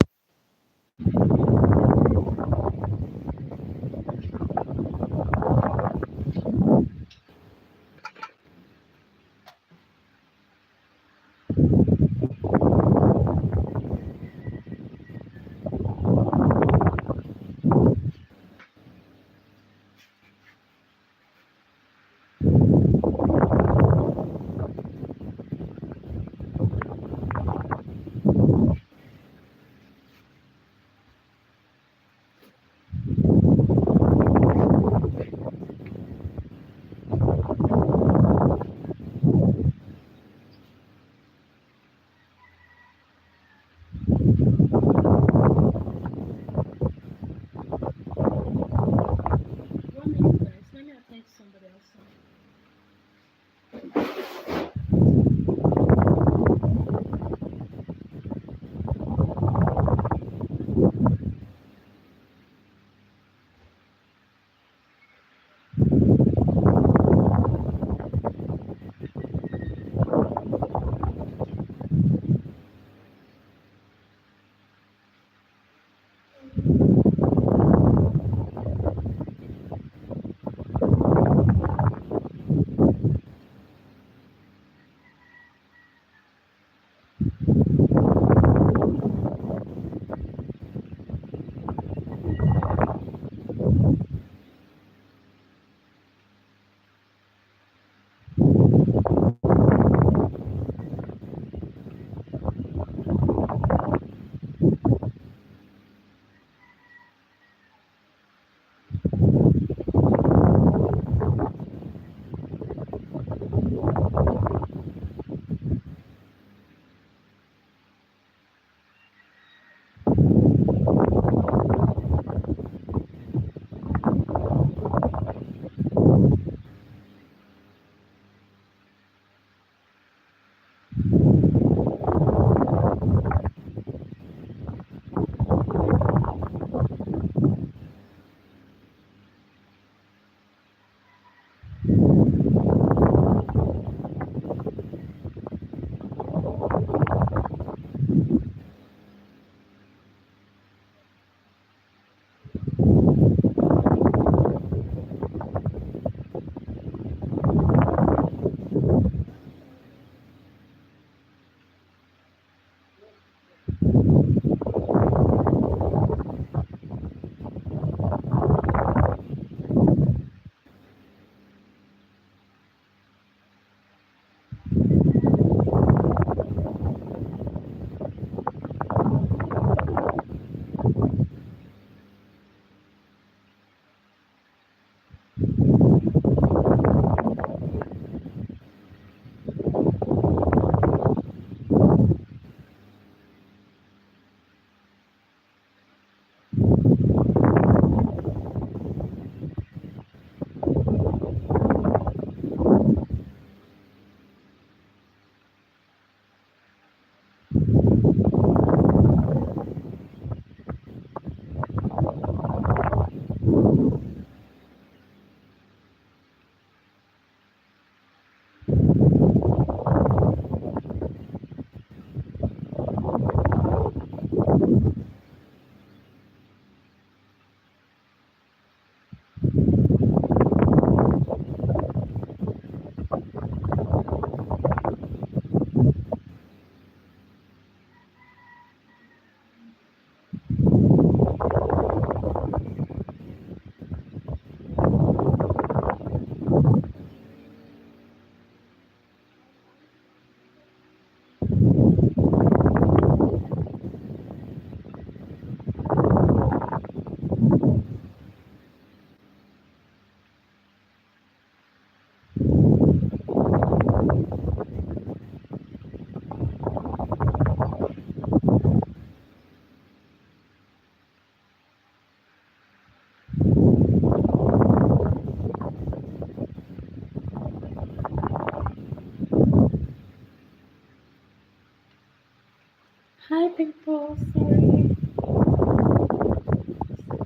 Hi, people. Sorry.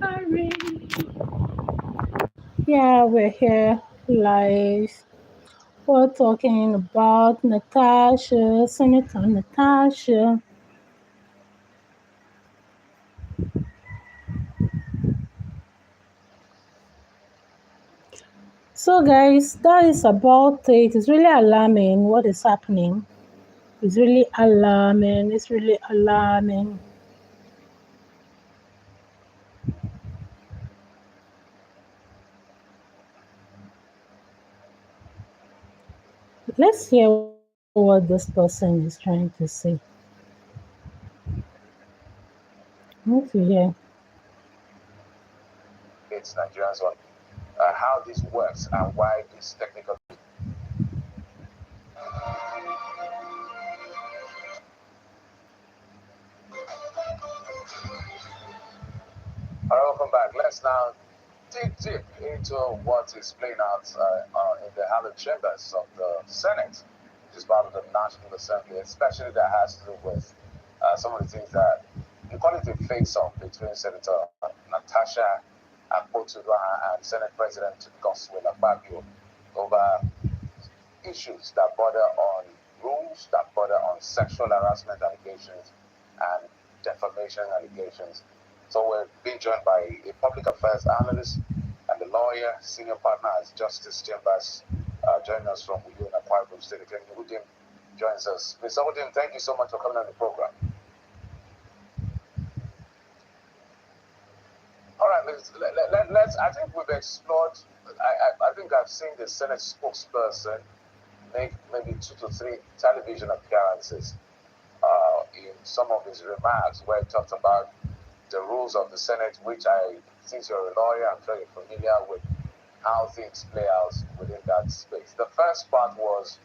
Sorry. Yeah, we're here live. We're talking about Natasha, Senator Natasha. So, guys, that is about it. It's really alarming what is happening. It's really alarming. It's really alarming. Let's hear what this person is trying to say. Need to hear. It's Nigerians on how this works and why this technical. All right, welcome back. Let's now dig deep into what is playing out in the hallowed chambers of the Senate, which is part of the National Assembly, especially that has to do with some of the things that you call it a face-off between Senator Natasha Akpoti-Uduaghan and Senate President Godswill Akpabio over issues that border on rules, that border on sexual harassment allegations and defamation allegations. So we're being joined by a public affairs analyst and a lawyer, senior partner at Justice Chambers, joining us from Uyo in Akwa Ibom State. Udim joins us. Mr. Udim, thank you so much for coming on the program. All right, let's I think we've explored, I think I've seen the Senate spokesperson make maybe 2 to 3 television appearances in some of his remarks where he talked about the rules of the Senate, which since you're a lawyer, I'm sure you're familiar with how things play out within that space. The first part was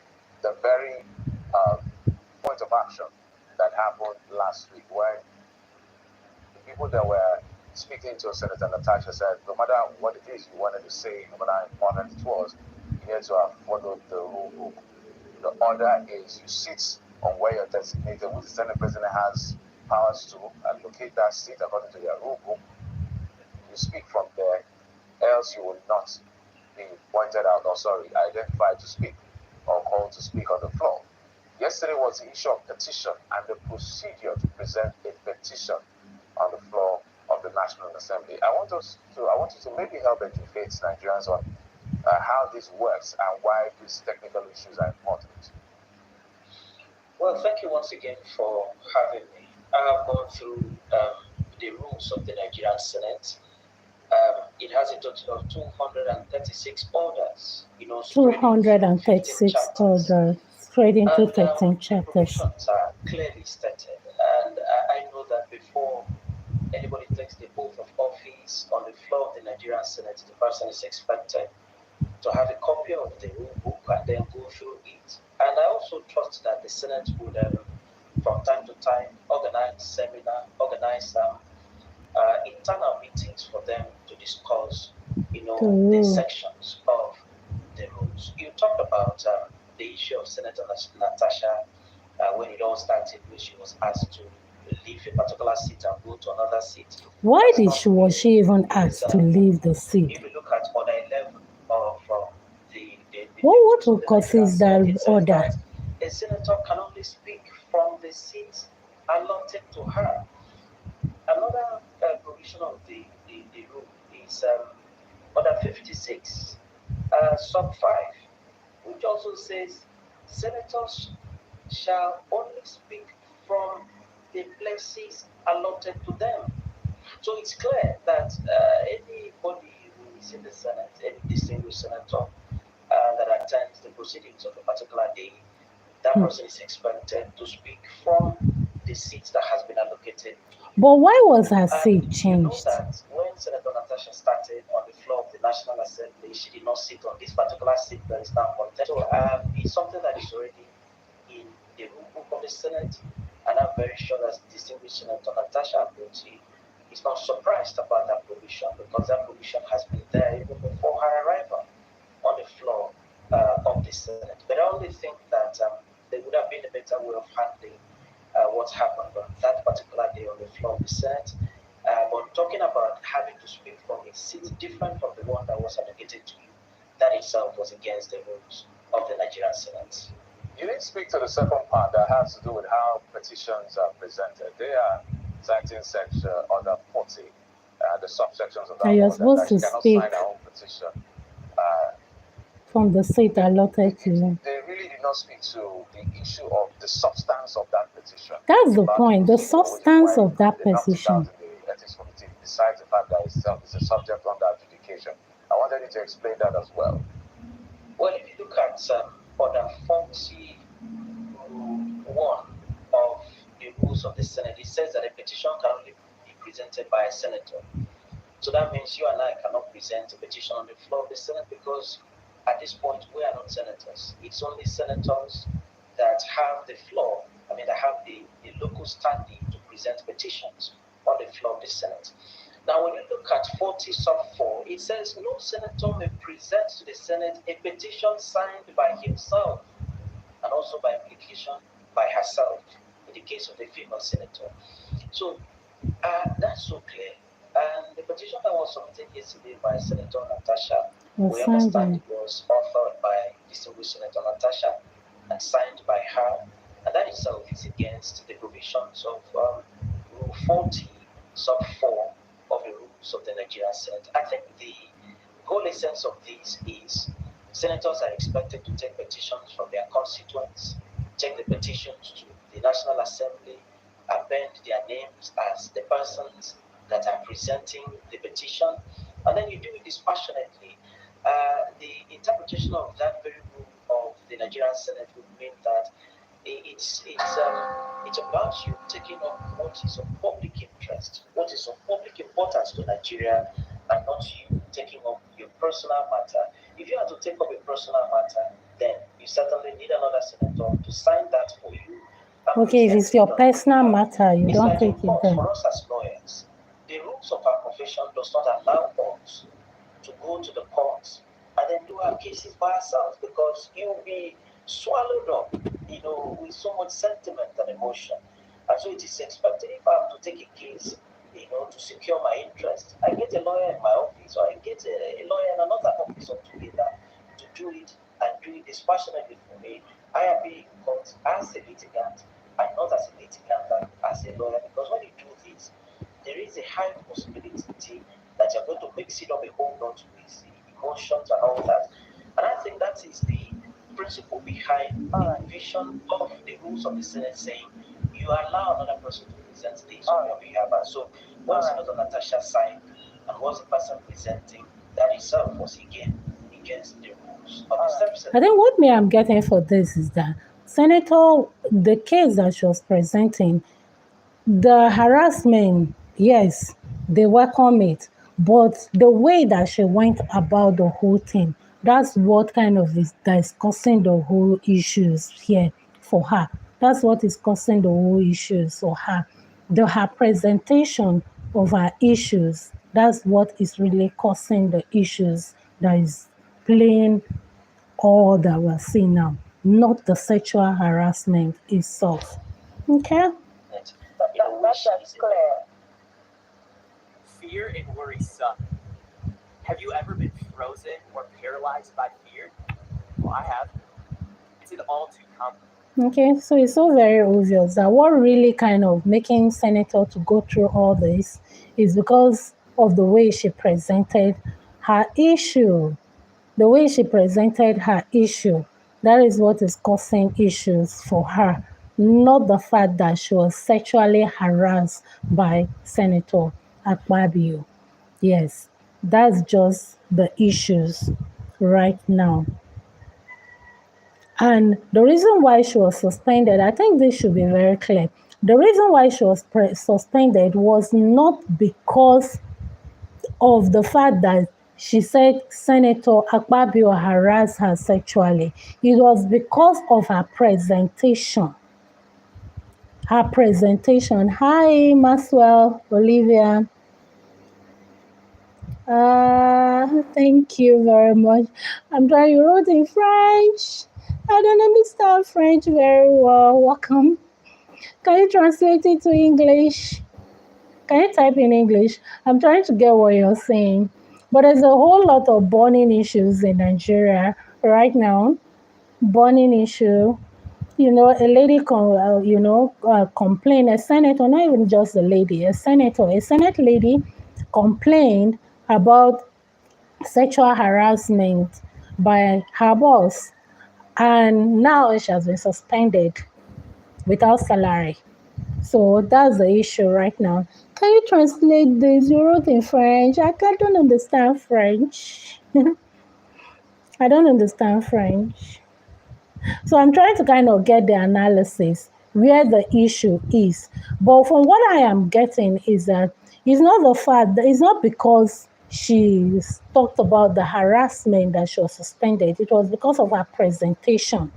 the very uh, point of action that happened last week when the people that were speaking to Senator Natasha said, no matter what it is you wanted to say, no matter how important it was, you need to have followed the rule book. The order is you sit on where you're designated, which the Senate President has powers to allocate that seat according to their rule book. You speak from there, else you will not be pointed out or, sorry, identified to speak or called to speak on the floor. Yesterday was the issue of petition and the procedure to present a petition on the floor of the National Assembly. I want you to maybe help educate Nigerians on how this works and why these technical issues are important. Well, thank you once again for having me. I have gone through the rules of the Nigerian Senate. It has a total of 236 orders, spread into 15 236 chapters. orders, straight into And 13 the chapters. provisions are clearly stated. And I know that before anybody takes the oath of office on the floor of the Nigerian Senate, the person is expected to have a copy of the rule book and then go through it. And I also trust that the Senate would, from time to time, organize seminar, organize internal meetings for them to discuss, The the rule. sections of the rules. You talked about the issue of Senator Natasha when it all started, when she was asked to leave a particular seat and go to another seat. Why That's did not she was new she even in the asked to Senate. leave the seat? If you look at Order 11 of What rules of will the Nigerian causes Senate, that it says order? that a senator can only speak from the seat allotted to her. Another provision of the rule is Order 56, sub 5, which also says senators shall only speak from the places allotted to them. So it's clear that anybody who is in the Senate, any distinguished senator that attends the proceedings of a particular day, that person is expected to speak from the seat that has been allocated to him. But why was her And seat you know changed? that when Senator Natasha started on the floor of the National Assembly, she did not sit on this particular seat that is now contested. So it's something that is already in the rule book of the Senate, and I'm very sure that distinguished Senator Natasha Akpoti is not surprised about that provision because that provision has been there even before her arrival on the floor of the Senate. But I only think that there would have been a better way of handling what happened on that particular day on the floor of the Senate. But talking about having to speak from a seat different from the one that was allocated to you, that itself was against the rules of the Nigerian Senate. You didn't speak to the second part that has to do with how petitions are presented. They are citing section under 40, the subsections of that And you're order, supposed that she to cannot speak sign her own petition. from the seat allotted to you. They really did not speak to the issue of the substance of that petition. That's the About point, the procedure, which is substance why of that they knocked it petition. out in the ethics committee, besides the fact that itself is a subject under adjudication. I wanted you to explain that as well. Well, if you look at order 41 of the rules of the Senate, it says that a petition can only be presented by a senator. So that means you and I cannot present a petition on the floor of the Senate because at this point we are not senators. It's only senators that have the floor, that have the local standing to present petitions on the floor of the Senate. Now, when you look at 40 sub 4, it says no senator may present to the Senate a petition signed by himself and also by implication by herself in the case of the female senator. So that's so clear. And the petition that was submitted yesterday by Senator Natasha, we understand it was authored by distinguished Senator Natasha and signed by her, and that itself is against the provisions of Rule 40, sub 4 of the rules of the Nigerian Senate. I think the whole essence of this is senators are expected to take petitions from their constituents, take the petitions to the National Assembly, append their names as the persons that are presenting the petition, and then you do it dispassionately. The interpretation of that very rule of the Nigerian Senate would mean that it's about you taking up what is of public interest, what is of public importance to Nigeria, and not you taking up your personal matter. If you have to take up a personal matter, then you certainly need another senator to sign that for you. Okay, if it's your personal matter, you don't take it then. For us as lawyers, the rules of our profession does not allow us to go to the courts and then do our cases by ourselves because you'll be swallowed up, with so much sentiment and emotion. And so it is expected if I have to take a case, to secure my interest, I get a lawyer in my office or I get a lawyer in another office altogether to do it and do it dispassionately for me. I am being caught as a litigant and not as a litigant and as a lawyer because when you do this, there is a high possibility that you're going to mix it up a whole lot with the emotions and all that. And I think that is the principle behind the vision of the rules of the Senate saying you allow another person to present this on your behalf. And so once Senator Natasha signed and was the person presenting, that itself was again against the rules of the Senate. I think what I'm getting for this is that Senator, the case that she was presenting, the harassment, yes, they welcome it, but the way that she went about the whole thing, that's what kind of is that is causing the whole issues here for her. That's what is causing the whole issues for her. Her presentation of her issues, that's what is really causing the issues that is playing all that we're seeing now, not the sexual harassment itself. Okay? That's clear. Fear and worry suck. Have you ever been frozen or paralyzed by fear? Well, I have. It's all too common. Okay, so it's so very obvious that what really kind of making Senator to go through all this is because of the way she presented her issue. The way she presented her issue, that is what is causing issues for her, not the fact that she was sexually harassed by Senator Akpoti. Yes, that's just the issues right now. And the reason why she was suspended, I think this should be very clear. The reason why she was suspended was not because of the fact that she said Senator Akpoti harassed her sexually. It was because of her presentation. Her presentation. Hi, Maxwell, Olivia. Thank you very much. I'm trying. You wrote in French. I don't understand French very well. Welcome. Can you translate it to English? Can you type in English? I'm trying to get what you're saying. But there's a whole lot of burning issues in Nigeria right now. Burning issue. A lady, complained, a senator, not even just a lady, a senate lady complained about sexual harassment by her boss. And now she has been suspended without salary. So that's the issue right now. Can you translate this? You wrote in French. Don't understand French. I don't understand French. So I'm trying to kind of get the analysis where the issue is. But from what I am getting is that it's not the fact that it's not because she talked about the harassment that she was suspended. It was because of her presentation,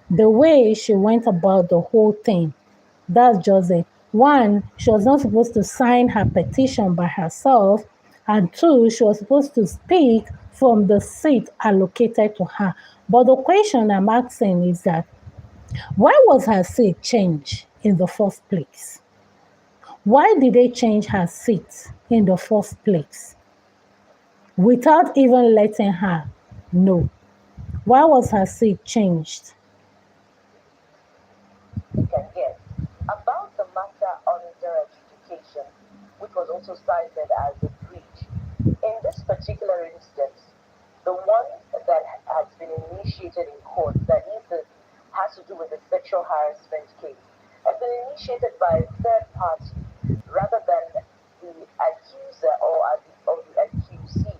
the way she went about the whole thing. That's just it. One, she was not supposed to sign her petition by herself. And two, she was supposed to speak from the seat allocated to her. But the question I'm asking is that why was her seat changed in the first place? Why did they change her seat in the first place without even letting her know? Why was her seat changed? Can get about the matter on direct education, which was also cited as a breach. In this particular instance, the one that has been initiated in court that has to do with the sexual harassment case has been initiated by a third party rather than the accuser or the accusee.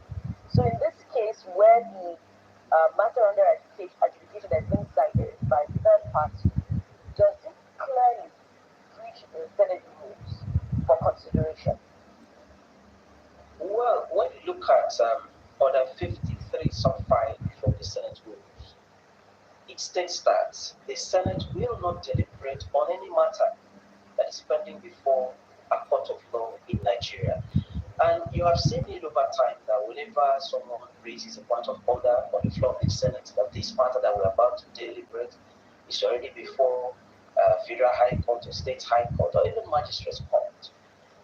So in this case, where the matter under adjudication has been cited by third party, does it clearly breach the Senate rules for consideration? Well, when you look at Order 53 sub 5 from the Senate rules, it states that the Senate will not deliberate on any matter that is pending before a court of law in Nigeria. And you have seen it over time that whenever someone raises a point of order on the floor of the Senate, that this matter that we're about to deliberate is already before Federal High Court or State High Court or even Magistrates Court,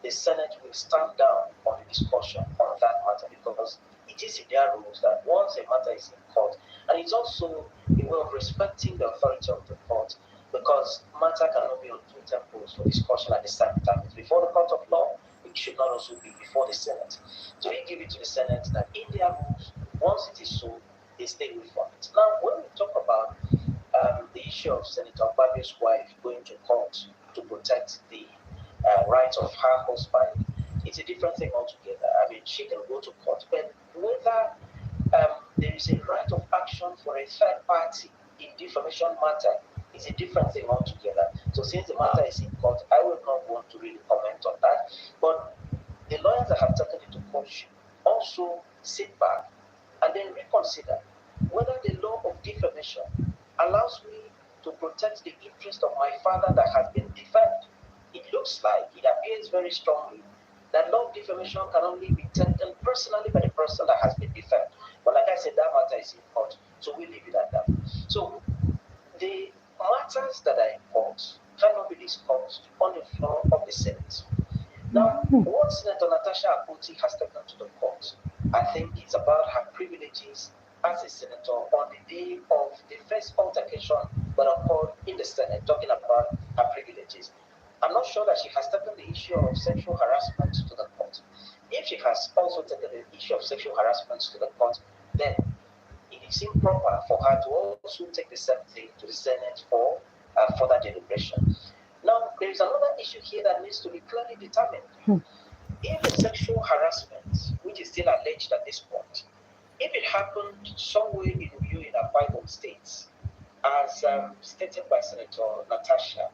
the Senate will stand down on the discussion on that matter because it is in their rules that once a matter is in court, and it's also a way of respecting the authority of the court because matter cannot be on two temples for discussion at the same time. It's before the court of law, it should not also be before the Senate. So we give it to the Senate that in their rules, once it is so, they stay away from it. Now, when we talk about the issue of Senator Babio's wife going to court to protect the rights of her husband, it's a different thing altogether. I mean, she can go to court, but whether there is a right of action for a third party in defamation matter is a different thing altogether. So since the matter is in court, I will not want to really comment on that. But the lawyers that have taken it to court should also sit back and then reconsider whether the law of defamation allows me to protect the interest of my father that has been defamed. It looks like, it appears very strongly that law of defamation can only be taken personally by the person that has been defamed. But like I said, that matter is in court, so we leave it at that. So the matters that are in court cannot be discussed on the floor of the Senate. Now, what Senator Natasha Akpoti has taken to the court, I think it's about her privileges as a senator on the day of the first altercation that occurred in the Senate, talking about her privileges. I'm not sure that she has taken the issue of sexual harassment to the court. If she has also taken the issue of sexual harassment to the court, then it is improper for her to also take the same thing to the Senate for further deliberation. Now, there is another issue here that needs to be clearly determined. If the sexual harassment, which is still alleged at this point, if it happened somewhere in Uyo in Akwa Ibom State, as stated by Senator Natasha,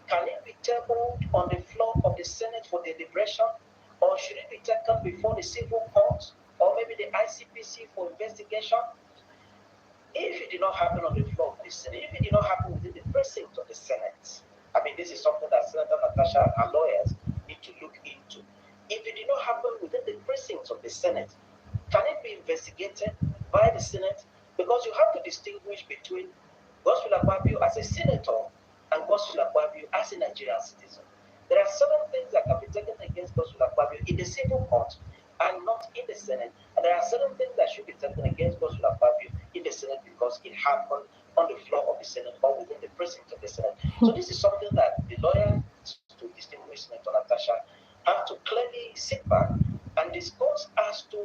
can it be tabled on the floor of the Senate for deliberation, or should it be taken before the civil court, or maybe the ICPC for investigation? If it did not happen on the floor of the Senate, if it did not happen within the precinct of the Senate, I mean, this is something that Senator Natasha and her lawyers need to look into. if it did not happen within the precincts of the Senate, can it be investigated by the Senate? Because you have to distinguish between Godswill Akpabio as a senator and Godswill Akpabio as a Nigerian citizen. There are certain things that can be taken against Godswill Akpabio in the civil court and not in the Senate. And there are certain things that should be taken against Godswill Akpabio in the Senate because it happened on the floor of the Senate or within the precinct of the Senate. So this is something that the lawyers to distinguish Senator Natasha have to clearly sit back and discuss as to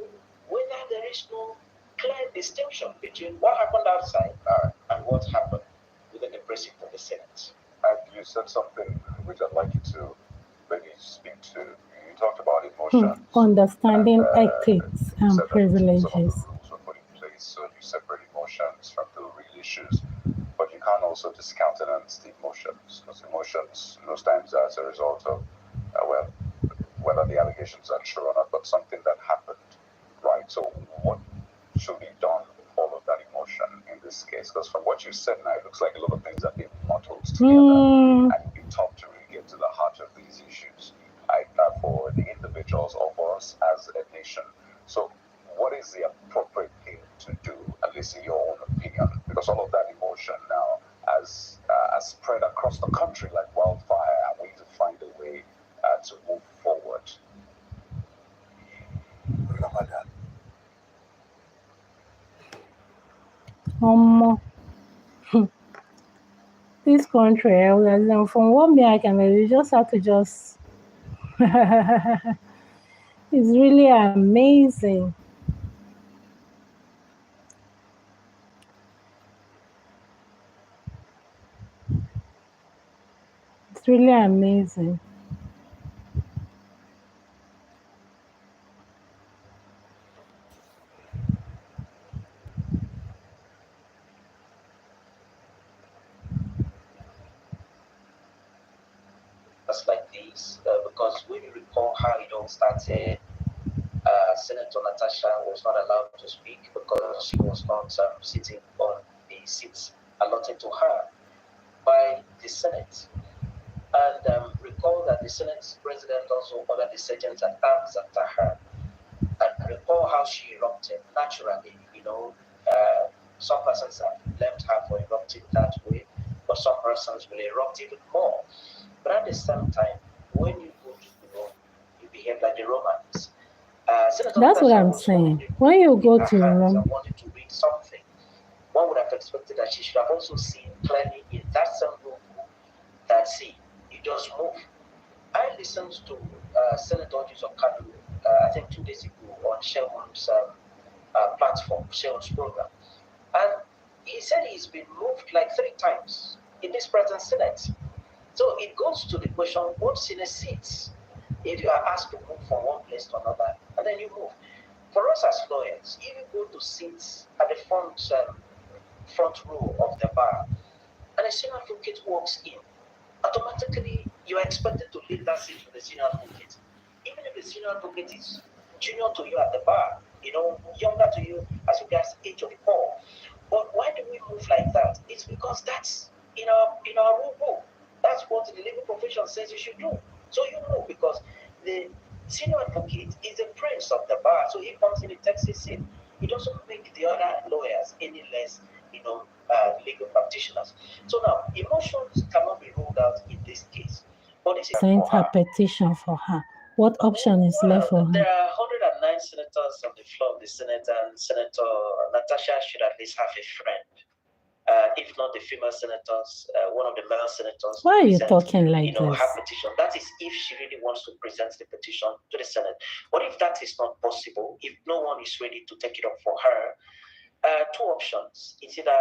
whether there is no clear distinction between what happened outside and what happened within the precinct of the Senate. And you said something which I'd like you to maybe speak to. You talked about emotions, and Understanding ethics you and said that some of the privileges. rules were put in place so you separate emotions from the real issues. But you can't also discountenance the emotions, because emotions, most times, are as a result of, well, whether the allegations are true or not, but something that happened, right? So, what should be done with all of that emotion in this case? Because from what you said now, it looks like a lot of things are being muddled together, Hmm. and it'd be tough to really get to the heart of these issues, for the individuals or for us as a nation. So, what is the appropriate thing to do, at least in your own opinion? Because all of that emotion now has spread across the country like wildfire, and we need to find a way to move forward. Ramadan. Um, this country, from what me I can, you just have to just. It's really amazing. It's really amazing. Just like this, because when you recall how it all started, Senator Natasha was not allowed to speak because she was not sitting on the seats allotted to her by the Senate. And recall that the Senate president also ordered the sergeants at arms after her. And recall how she erupted naturally. Some persons have blamed her for erupting that way, but some persons will erupt even more. But at the same time, when you go to Rome, you behave like the Romans. Senator That's what Natasha I'm was holding saying. the When you book in go her to hands and Rome, wanted to read something. One would have expected that she should have also seen clearly in that same book that, see, you just move. I listened to Senator Joseph Kadu, I think 2 days ago, on Sherman's platform, Sherman's program. And he said he's been moved like 3 times in this present Senate. So it goes to the question, what Senate seats if you are asked to move from one place to another, and then you move. For us as lawyers, if you go to sit at the front row of the bar, and a senior advocate walks in, automatically you are expected to leave that seat for the senior advocate. Even if the senior advocate is junior to you at the bar, younger to you as regards age of call. But why do we move like that? It's because that's in our rule book. That's what the legal profession says you should do. So you move because the senior advocate is the prince of the bar. So he comes in, he takes his seat. It doesn't make the other lawyers any less, legal practitioners. So now, emotions cannot be ruled out in this case. But this is sent for her her. petition for her. What option is left Well, for her? there are 109 senators on the floor of the Senate, and Senator Natasha should at least have a friend. If not the female senators, one of the male senators to Why are you present, talking like this? her petition. That is if she really wants to present the petition to the Senate. But if that is not possible, if no one is ready to take it up for her, two options. It's either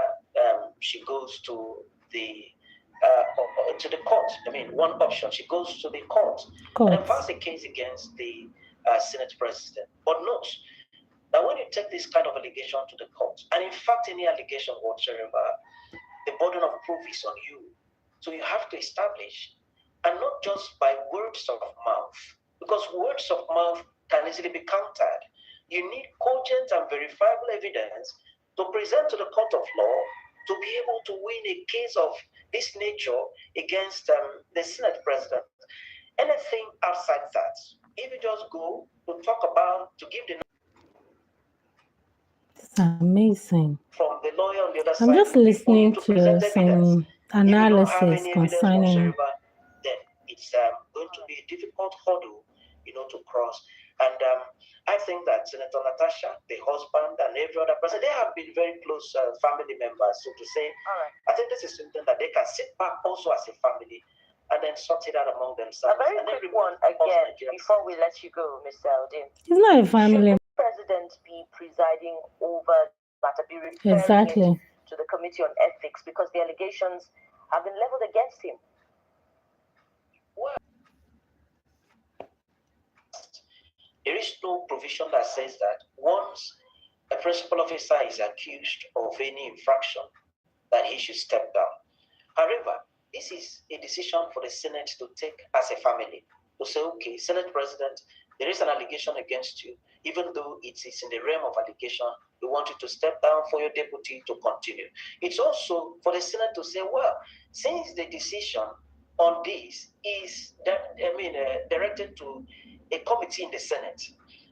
she goes to the court. I mean, one option, she goes to the court and then Court. files a case against the Senate president. But note that when you take this kind of allegation to the court, and in fact, any allegation whatsoever, the burden of proof is on you. So you have to establish, and not just by words of mouth, because words of mouth can easily be countered. You need cogent and verifiable evidence to present to the court of law to be able to win a case of this nature against the Senate president. Anything outside that if you just go to talk about, to give the It's amazing. from the lawyer on the other I'm side just for you listening to to present evidence. some If you don't have analysis any evidence concerning. whatsoever, then it's going to be a difficult hurdle, to cross. And I think that Senator Natasha, the husband, and every other person, they have been very close family members. So to say, All right. I think this is something that they can sit back also as a family and then sort it out among themselves. A very And then quick remove one again Nigerians. before we let you go, Mr. Eldin. It's not a Should family. the president be presiding over the matter, be referring Exactly. it to the Committee on Ethics, because the allegations have been leveled against him? There is no provision that says that once a principal officer is accused of any infraction, that he should step down. However, this is a decision for the Senate to take as a family, to say, okay, Senate President, there is an allegation against you, even though it is in the realm of allegation, we want you to step down for your deputy to continue. It's also for the Senate to say, well, since the decision on this is directed to a committee in the Senate,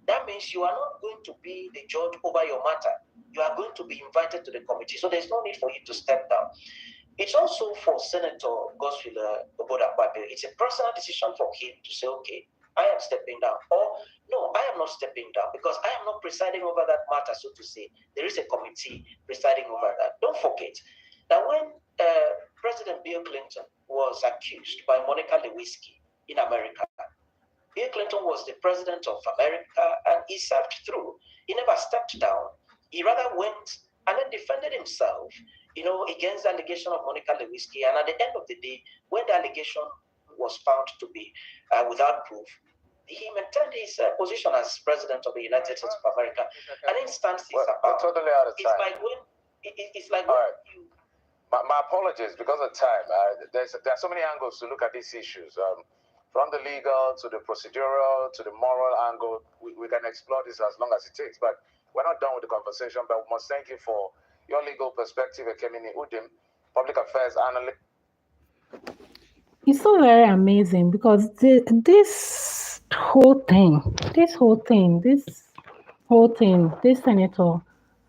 that means you are not going to be the judge over your matter. You are going to be invited to the committee. So there's no need for you to step down. It's also for Senator Akpoti-Uduaghan. It's a personal decision for him to say, okay, I am stepping down. Or, no, I am not stepping down because I am not presiding over that matter, so to say. There is a committee presiding over that. Don't forget that when President Bill Clinton was accused by Monica Lewinsky in America, Bill Clinton was the president of America and he served through. He never stepped down. He rather went and then defended himself, against the allegation of Monica Lewinsky. And at the end of the day, when the allegation was found to be without proof, he maintained his position as president of the United States of America. An instance is We're about. totally out of time. It's like All when right. you. My apologies because of time. There are so many angles to look at these issues. From the legal to the procedural to the moral angle, we can explore this as long as it takes. But we're not done with the conversation. But we must thank you for your legal perspective, Ekemini Udim, public affairs analyst. It's so very amazing because this whole thing, this Senator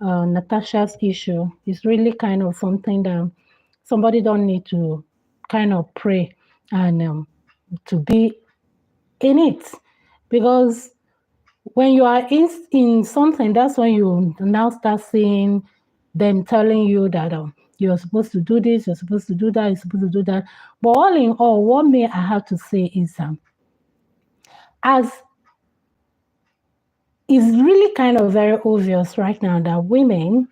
Natasha's issue is really kind of something that somebody don't need to kind of pray and to be in it, because when you are in something, that's when you now start seeing them telling you that you're supposed to do this, you're supposed to do that, you're supposed to do that. But all in all, what may I have to say is as it's really kind of very obvious right now that women,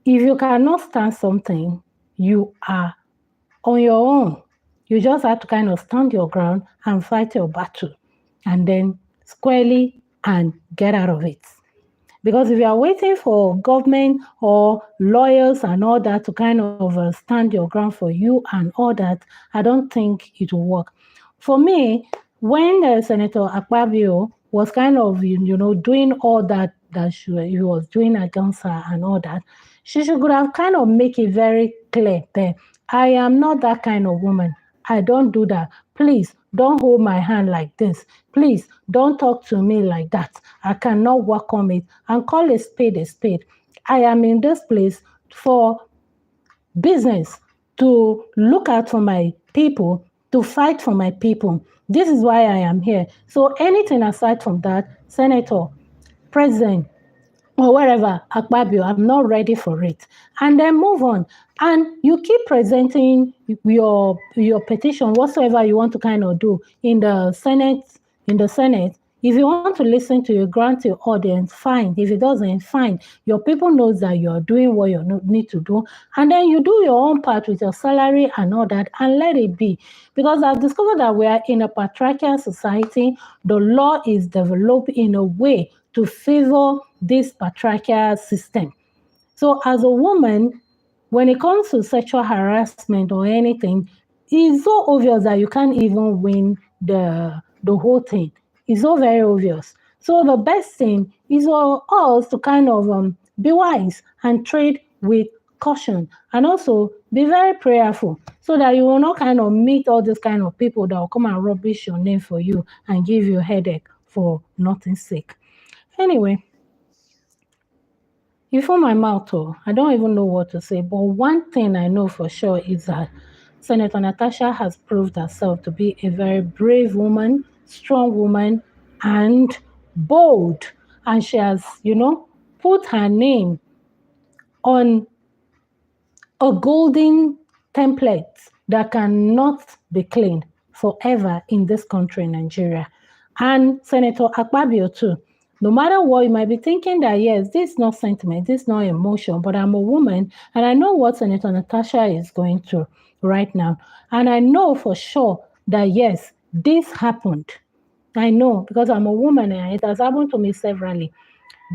if you cannot stand something, you are on your own. You just have to kind of stand your ground and fight your battle and then squarely and get out of it. Because if you are waiting for government or lawyers and all that to kind of stand your ground for you and all that, I don't think it will work. For me, when Senator Akpabio was kind of, doing all that he was doing against her and all that, she should have kind of make it very clear that I am not that kind of woman. I don't do that. Please don't hold my hand like this. Please don't talk to me like that. I cannot welcome it, and call a spade a spade. I am in this place for business, to look out for my people, to fight for my people. This is why I am here. So anything aside from that, Senator, President, or wherever, Akpabio, I'm not ready for it. And then move on. And you keep presenting your petition, whatsoever you want to kind of do in the Senate. If you want to listen to your grant your audience, fine. If it doesn't, fine. Your people knows that you're doing what you need to do. And then you do your own part with your salary and all that and let it be. Because I've discovered that we are in a patriarchal society. The law is developed in a way to favor this patriarchal system. So as a woman, when it comes to sexual harassment or anything, it's so obvious that you can't even win the whole thing. It's so very obvious. So the best thing is for us to kind of be wise and trade with caution, and also be very prayerful so that you will not kind of meet all these kind of people that will come and rubbish your name for you and give you a headache for nothing's sake. Anyway, you fill my mouth, oh, I don't even know what to say. But one thing I know for sure is that Senator Natasha has proved herself to be a very brave woman, strong woman, and bold. And she has, put her name on a golden template that cannot be cleaned forever in this country, Nigeria. And Senator Akpabio too. No matter what, you might be thinking that, yes, this is not sentiment, this is not emotion, but I'm a woman and I know what Senator Natasha is going through right now. And I know for sure that, yes, this happened. I know because I'm a woman and it has happened to me severally.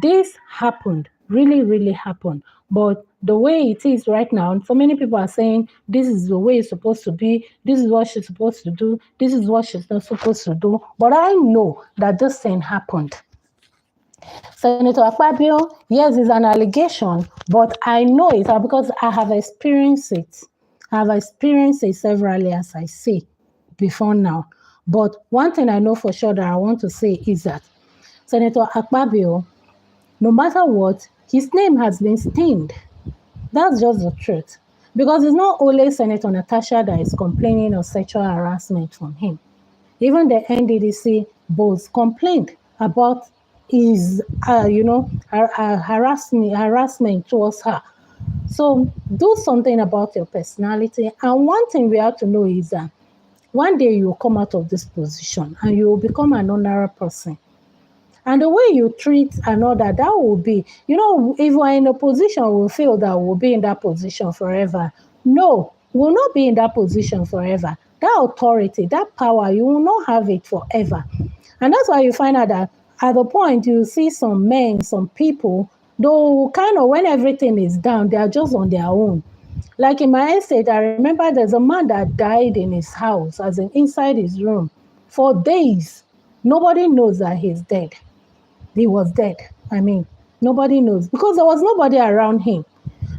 This happened, really, really happened. But the way it is right now, so many people are saying this is the way it's supposed to be, this is what she's supposed to do, this is what she's not supposed to do. But I know that this thing happened. Senator Akpabio, yes, it's an allegation, but I know it because I have experienced it. I have experienced it severally, as I say before now. But one thing I know for sure that I want to say is that Senator Akpabio, no matter what, his name has been stained. That's just the truth. Because it's not only Senator Natasha that is complaining of sexual harassment from him. Even the NDDC both complained about his, harassment towards her. So do something about your personality. And one thing we have to know is that one day you will come out of this position and you will become an honorable person. And the way you treat another, that will be, if we're in a position, we feel that we'll be in that position forever. No, we'll not be in that position forever. That authority, that power, you will not have it forever. And that's why you find out that at the point you see some men, some people, though kind of when everything is down, they are just on their own. Like in my estate, I remember there's a man that died in his house, as in inside his room, for days. Nobody knows that he's dead. He was dead. I mean, nobody knows because there was nobody around him.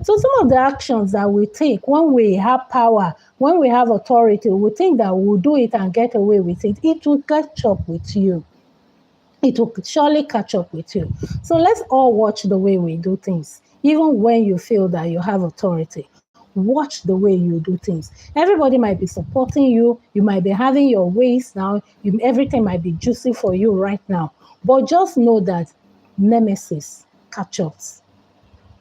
So some of the actions that we take when we have power, when we have authority, we think that we'll do it and get away with it. It will catch up with you. It will surely catch up with you. So let's all watch the way we do things. Even when you feel that you have authority, watch the way you do things. Everybody might be supporting you. You might be having your ways now. Everything might be juicy for you right now. But just know that nemesis catch ups.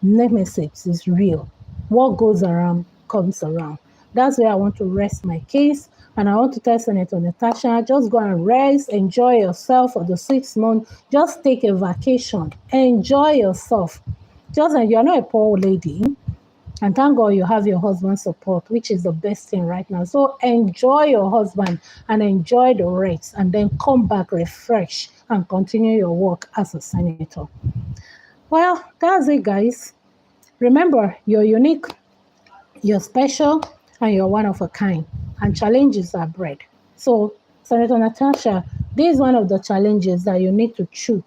Nemesis is real. What goes around comes around. That's where I want to rest my case. And I want to tell Senator Natasha, just go and rest, enjoy yourself for the 6 months. Just take a vacation. Enjoy yourself. Just like you're not a poor lady. And thank God you have your husband's support, which is the best thing right now. So enjoy your husband and enjoy the rest, and then come back refreshed and continue your work as a senator. Well, that's it, guys. Remember, you're unique, you're special, and you're one of a kind. And challenges are bred. So, Senator Natasha, this is one of the challenges that you need to chew.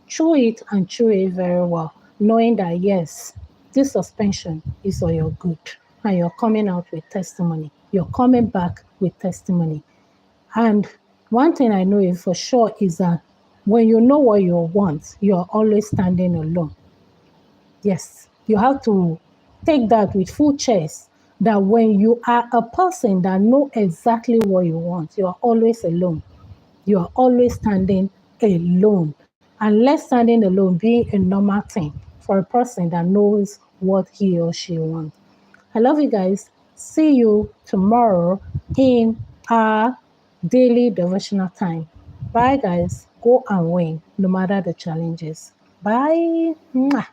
Chew it and chew it very well, knowing that, yes, this suspension is for your good. And you're coming out with testimony. You're coming back with testimony. And one thing I know is for sure is that when you know what you want, you're always standing alone. Yes, you have to take that with full chest that when you are a person that know exactly what you want, you are always alone. You are always standing alone. And let standing alone be a normal thing for a person that knows what he or she wants. I love you guys. See you tomorrow in our daily devotional time. Bye, guys. Go and win no matter the challenges. Bye. Mwah.